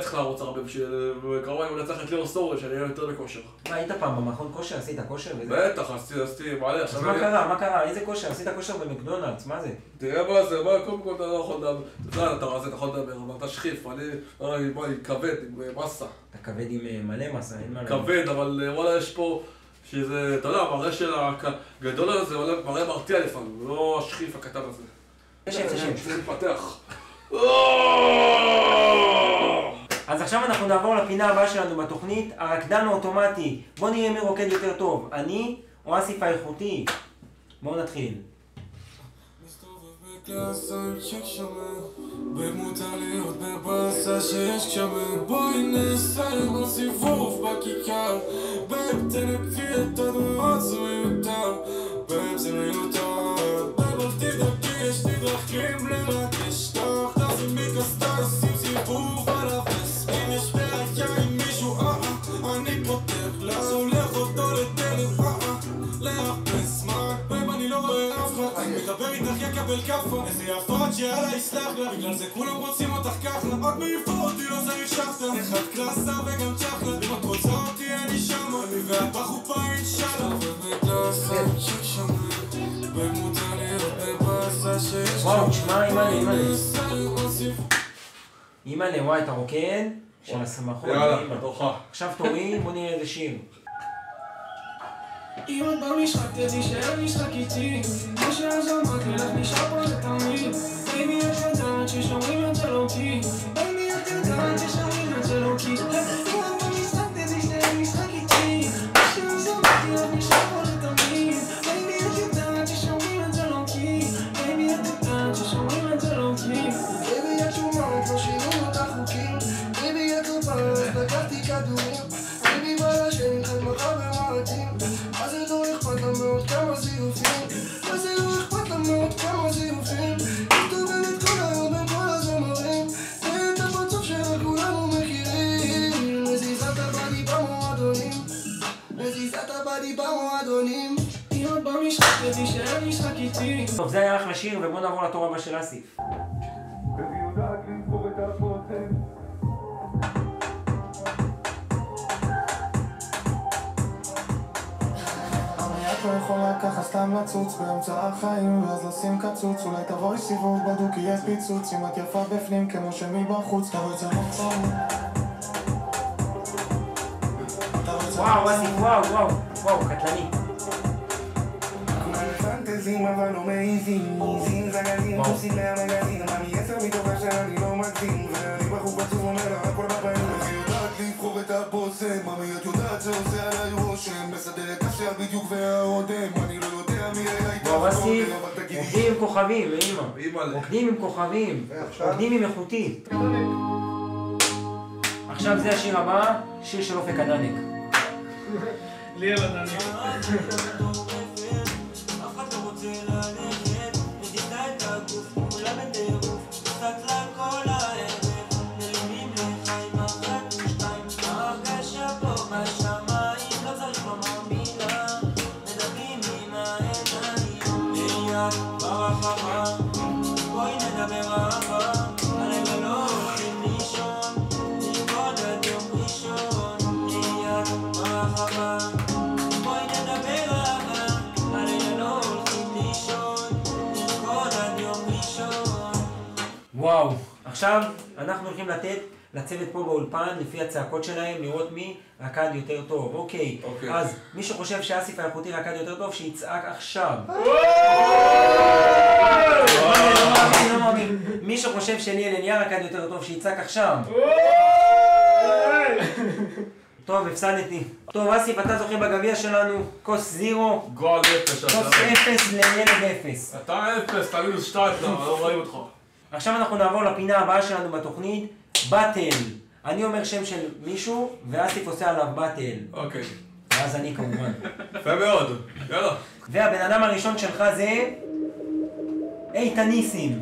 וכמובן אם נצטרך את ליאור סטורי, שאני אהיה יותר בכושר. מה, היית פעם במכון כושר? עשית כושר וזה? בטח, עשיתי מעלה. אז מה קרה? מה קרה? איזה כושר? עשית כושר במקדונלדס, מה זה? תראה מה זה, מה, קודם כל אתה לא יכול לדבר. אתה יודע, אתה יכול לדבר, אבל אתה שחיף, אני כבד עם מסה. אתה כבד עם מלא מסה, אין מה להגיד. כבד, אבל וואלה יש פה, שזה, אתה יודע, המראה של הגדול הזה, מראה מרתיע לפעמים, לא השחיף הקטן הזה. יש להתפתח. אז עכשיו אנחנו נעבור לפינה הבאה שלנו בתוכנית, הרקדן האוטומטי. בוא נראה מי רוקד יותר טוב, אני או אסיף האיכותי. בואו נתחיל. במותר להיות בבאסה שיש גשמים בואי נעשה לנו סיבוב בכיכר בב תנקי את הדמעות זה מיותר בב זה מיותר בב אל תדאגי יש לי דרכים לרגש תחת תעזמי כסתה עושים סיבוב על הפס אם יש בעיה עם מישהו אני פותח לה שולח אותו לדלת להחפש מה בב אני לא רואה אף אחד אני מדבר איתך יקבל כפה איזה יפות שיאללה יסלח לה בגלל זה כולם רוצים אותך ככה רק מעיפה אותי לא צריך שחטה אחד קלאסה וגם צ'חלה אם את רוצה אותי אני שמה אני ואת בחופה אינשאללה ובקלאסה ששמה במותר להיות בבאסה שיש וואו, תשמע, אימא'לה, וואי, אתה רוקד? של השמחות. יאללה, תורך. עכשיו תורי, בוא נראה איזה שיר. אם את במשחק תדעי שאין משחק איתי מה שעזמתי לך נשאר פה לתמיד ביבי את יודעת ששומרים את זה לא כי ביבי את יודעת ששומרים את זה לא כי אם את במשחק תדעי שאין משחק איתי מה שעזמתי לך נשאר פה לתמיד ביבי את יודעת ששומרים את זה לא כי ביבי את יודעת ששומרים את זה לא כי ביבי את שומעת לא שירו אותך חוקים ביבי את לא באה אז לקחתי כדורים ביבי בא לשם חד מחר במועדים מה זה לא אכפת לה מאוד כמה זיופים מה זה לא אכפת לה מאוד כמה זיופים מסתובבת כל היום בין כל הזמרים ואת הפרצוף שלה כולנו מכירים מזיזת הבדי במועדונים מזיזת הבדי במועדונים אם את במשחק תדעי שאין משחק איתי טוב, זה היה אחלה שיר, ובואו נעבור לתור הבא של אסיף. את לא יכולה ככה סתם לצוץ באמצע החיים ואז לשים קצוץ אולי תבואי סיבוב בדוק יהיה פיצוץ אם את יפה בפנים כמו שמבחוץ תבואי את זה מוצא וואו, אסיף, וואו, קטלני. פנטזים אבל לא מעיזים עיזים זגזים תוסים מהמגזין אני 10 מתוך השעה אני לא מגזים ואני בחור בצור אומר לה הכל בפנים אז היא יודעת לבחור את הבוסם ממי את יודעת שעושה עליי רושם מסדרת השעה בדיוק והאודם אני לא יודע מי היה איתך וואו, אסיף, רוקדים עם כוכבים, ואמא רוקדים עם כוכבים, רוקדים עם איכותית. עכשיו זה השיר הבא, שיר של אופק הדנק. לי על הדנק בואי נדבר אהבה, הלילה לא הולכים לישון וואו, עכשיו אנחנו הולכים לתת לצוות פה באולפן, לפי הצעקות שלהם, לראות מי רקד יותר טוב. אוקיי, אז מי שחושב שאסיף האיכותי רקד יותר טוב, שיצעק עכשיו. לא מאמין. מי שחושב שליאל אליה רקד יותר טוב, שיצעק עכשיו. טוב, הפסדתי. טוב, אסיף, אתה זוכה בגביע שלנו, כוס 0, גול 0. כוס 0 לילד 0. אתה 0, אתה מינוס 2, לא רואים אותך. עכשיו אנחנו נעבור לפינה הבאה שלנו בתוכנית, באטל. אני אומר שם של מישהו, ואסיף עושה עליו באטל. אוקיי. ואז אני כמובן. יפה מאוד, יאללה. והבן אדם הראשון שלך זה... איתן ניסים.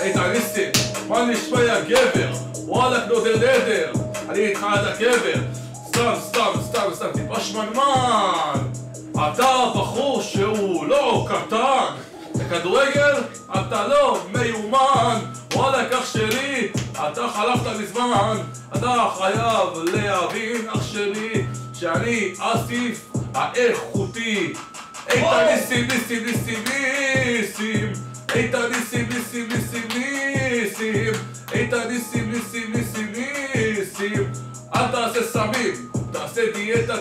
איתן ניסים, מה נשמע יא גבר? וואלק נודר נדר, אני איתך עד הקבר. סתם, טיפה שמנמן. אתה בחור שהוא לא קטן. בכדורגל אתה לא מיומן. וואלק אח שלי, אתה חלפת מזמן. אתה חייב להבין אח שלי שאני אסיף האיכותי. איתן ניסים. איתן ניסים. איתן ניסים. אל תעשה סמים, תעשה דיאטה.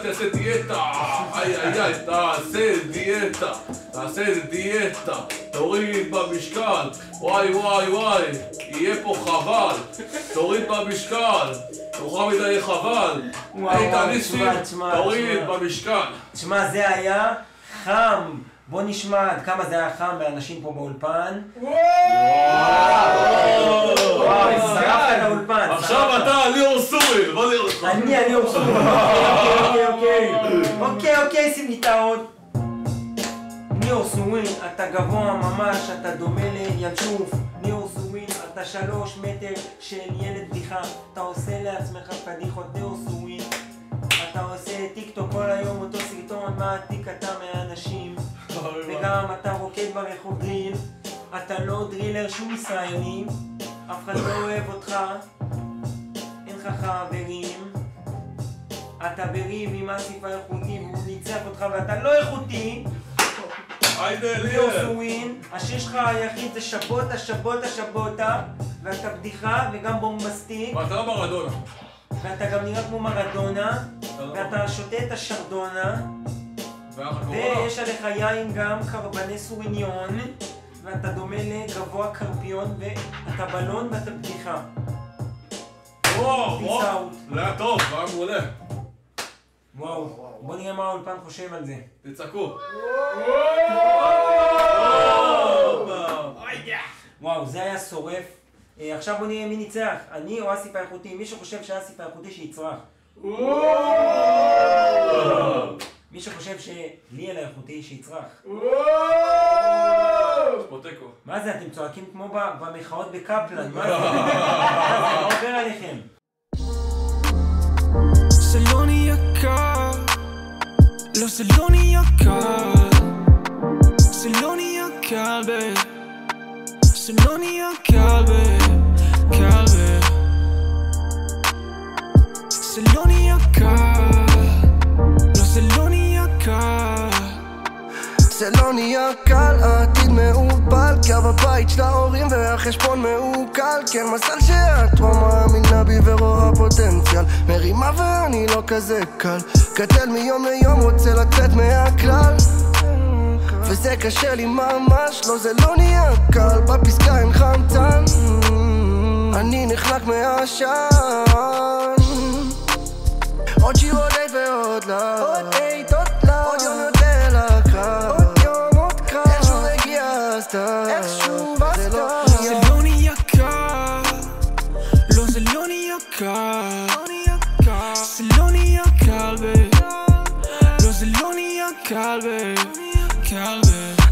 תעשה דיאטה. תוריד במשקל. וואי, יהיה פה חבל. תוריד במשקל. תאכל מדי חבל. איתן ניסים, תוריד במשקל. תשמע, זה היה חם. בוא נשמע עד כמה זה היה חם באנשים פה באולפן. וואו, שרפת את האולפן. עכשיו אתה ליאור סוריל, בוא נראה אותך. אני ליאור סוריל. אוקיי, שים לי את האות. ליאור סוריל, אתה גבוה ממש, אתה דומה לינשוף. ליאור סוריל, אתה 3 מטר של ילד בדיחה. אתה עושה לעצמך פדיחות, ליאור סוריל. אתה עושה טיקטוק כל היום, אותו סרטון, מעתיק אתה מהאנשים. וגם אתה רוקד ברחוב דריל. אתה לא דרילר שום ישראלי. אף אחד לא אוהב אותך. אין לך חברים. אתה בריב עם אסיף האיכותי והוא ניצח אותך ואתה לא איכותי. ליאור סוריל, השיר שלך היחיד זה שבוטה ואתה בדיחה וגם בומבסטיק. ואתה לא מרדונה. ואתה גם נראה כמו מרדונה ואתה שותה את השרדונה ויש עליך יין גם קרבני סוריניון ואתה דומה לגבוה קרפיון ואתה בלון ואתה בדיחה. וואו, זה היה טוב, זה היה מעולה. וואו, בוא נראה מה האולפן חושב על זה. תצעקו. וואו, זה היה שורף. עכשיו בוא נראה מי ניצח, אני או אסיף האיכותי. מי שחושב שאסיף האיכותי שיצרח. מי שחושב שליאל האיכותי שיצרח. פוטקו. מה זה, אתם צועקים כמו במחאות בקפלן, מה זה? מה עובר עליכם? זה לא נהיה קל, לא זה לא נהיה קל, זה לא נהיה קל זה לא נהיה קל זה לא נהיה קל, לא זה לא נהיה קל, זה לא נהיה קל, העתיד מעורפל, קו הבית של ההורים והחשבון מעוקל. כן, מזל שאת לא מאמינה בי ורואה פוטנציאל, מרימה ואני לא כזה קל, קטל מיום ליום רוצה לצאת מהכלל, וזה קשה לי ממש, לא זה לא נהיה קל, בפסקה אין חמצן, אני נחלק מהעשן. עוד שיר עוד אית ועוד לה, עוד יום יותר לקרב, איכשהו הגיע הסתיו, זה לא נהיה קל, לא זה לא נהיה קל, זה לא נהיה קל לא זה לא נהיה קל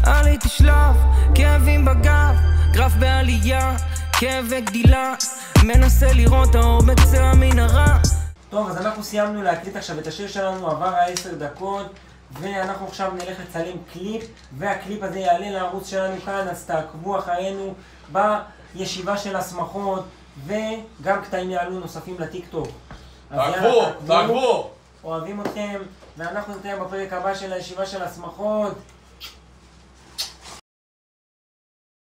עליתי שלב, כאבים בגב, גרף בעלייה, כאב וגדילה, מנסה לראות האור בקצה המנהרה. טוב, אז אנחנו סיימנו להקליט עכשיו את השיר שלנו, עבר 10 דקות ואנחנו עכשיו נלך לצלם קליפ והקליפ הזה יעלה לערוץ שלנו כאן, אז תעקבו אחרינו בישיבה של הסמכות וגם קטעים יעלו נוספים לטיקטוק. תעקבו! אוהבים אתכם ואנחנו נתראה בפרק הבא של הישיבה של הסמכות.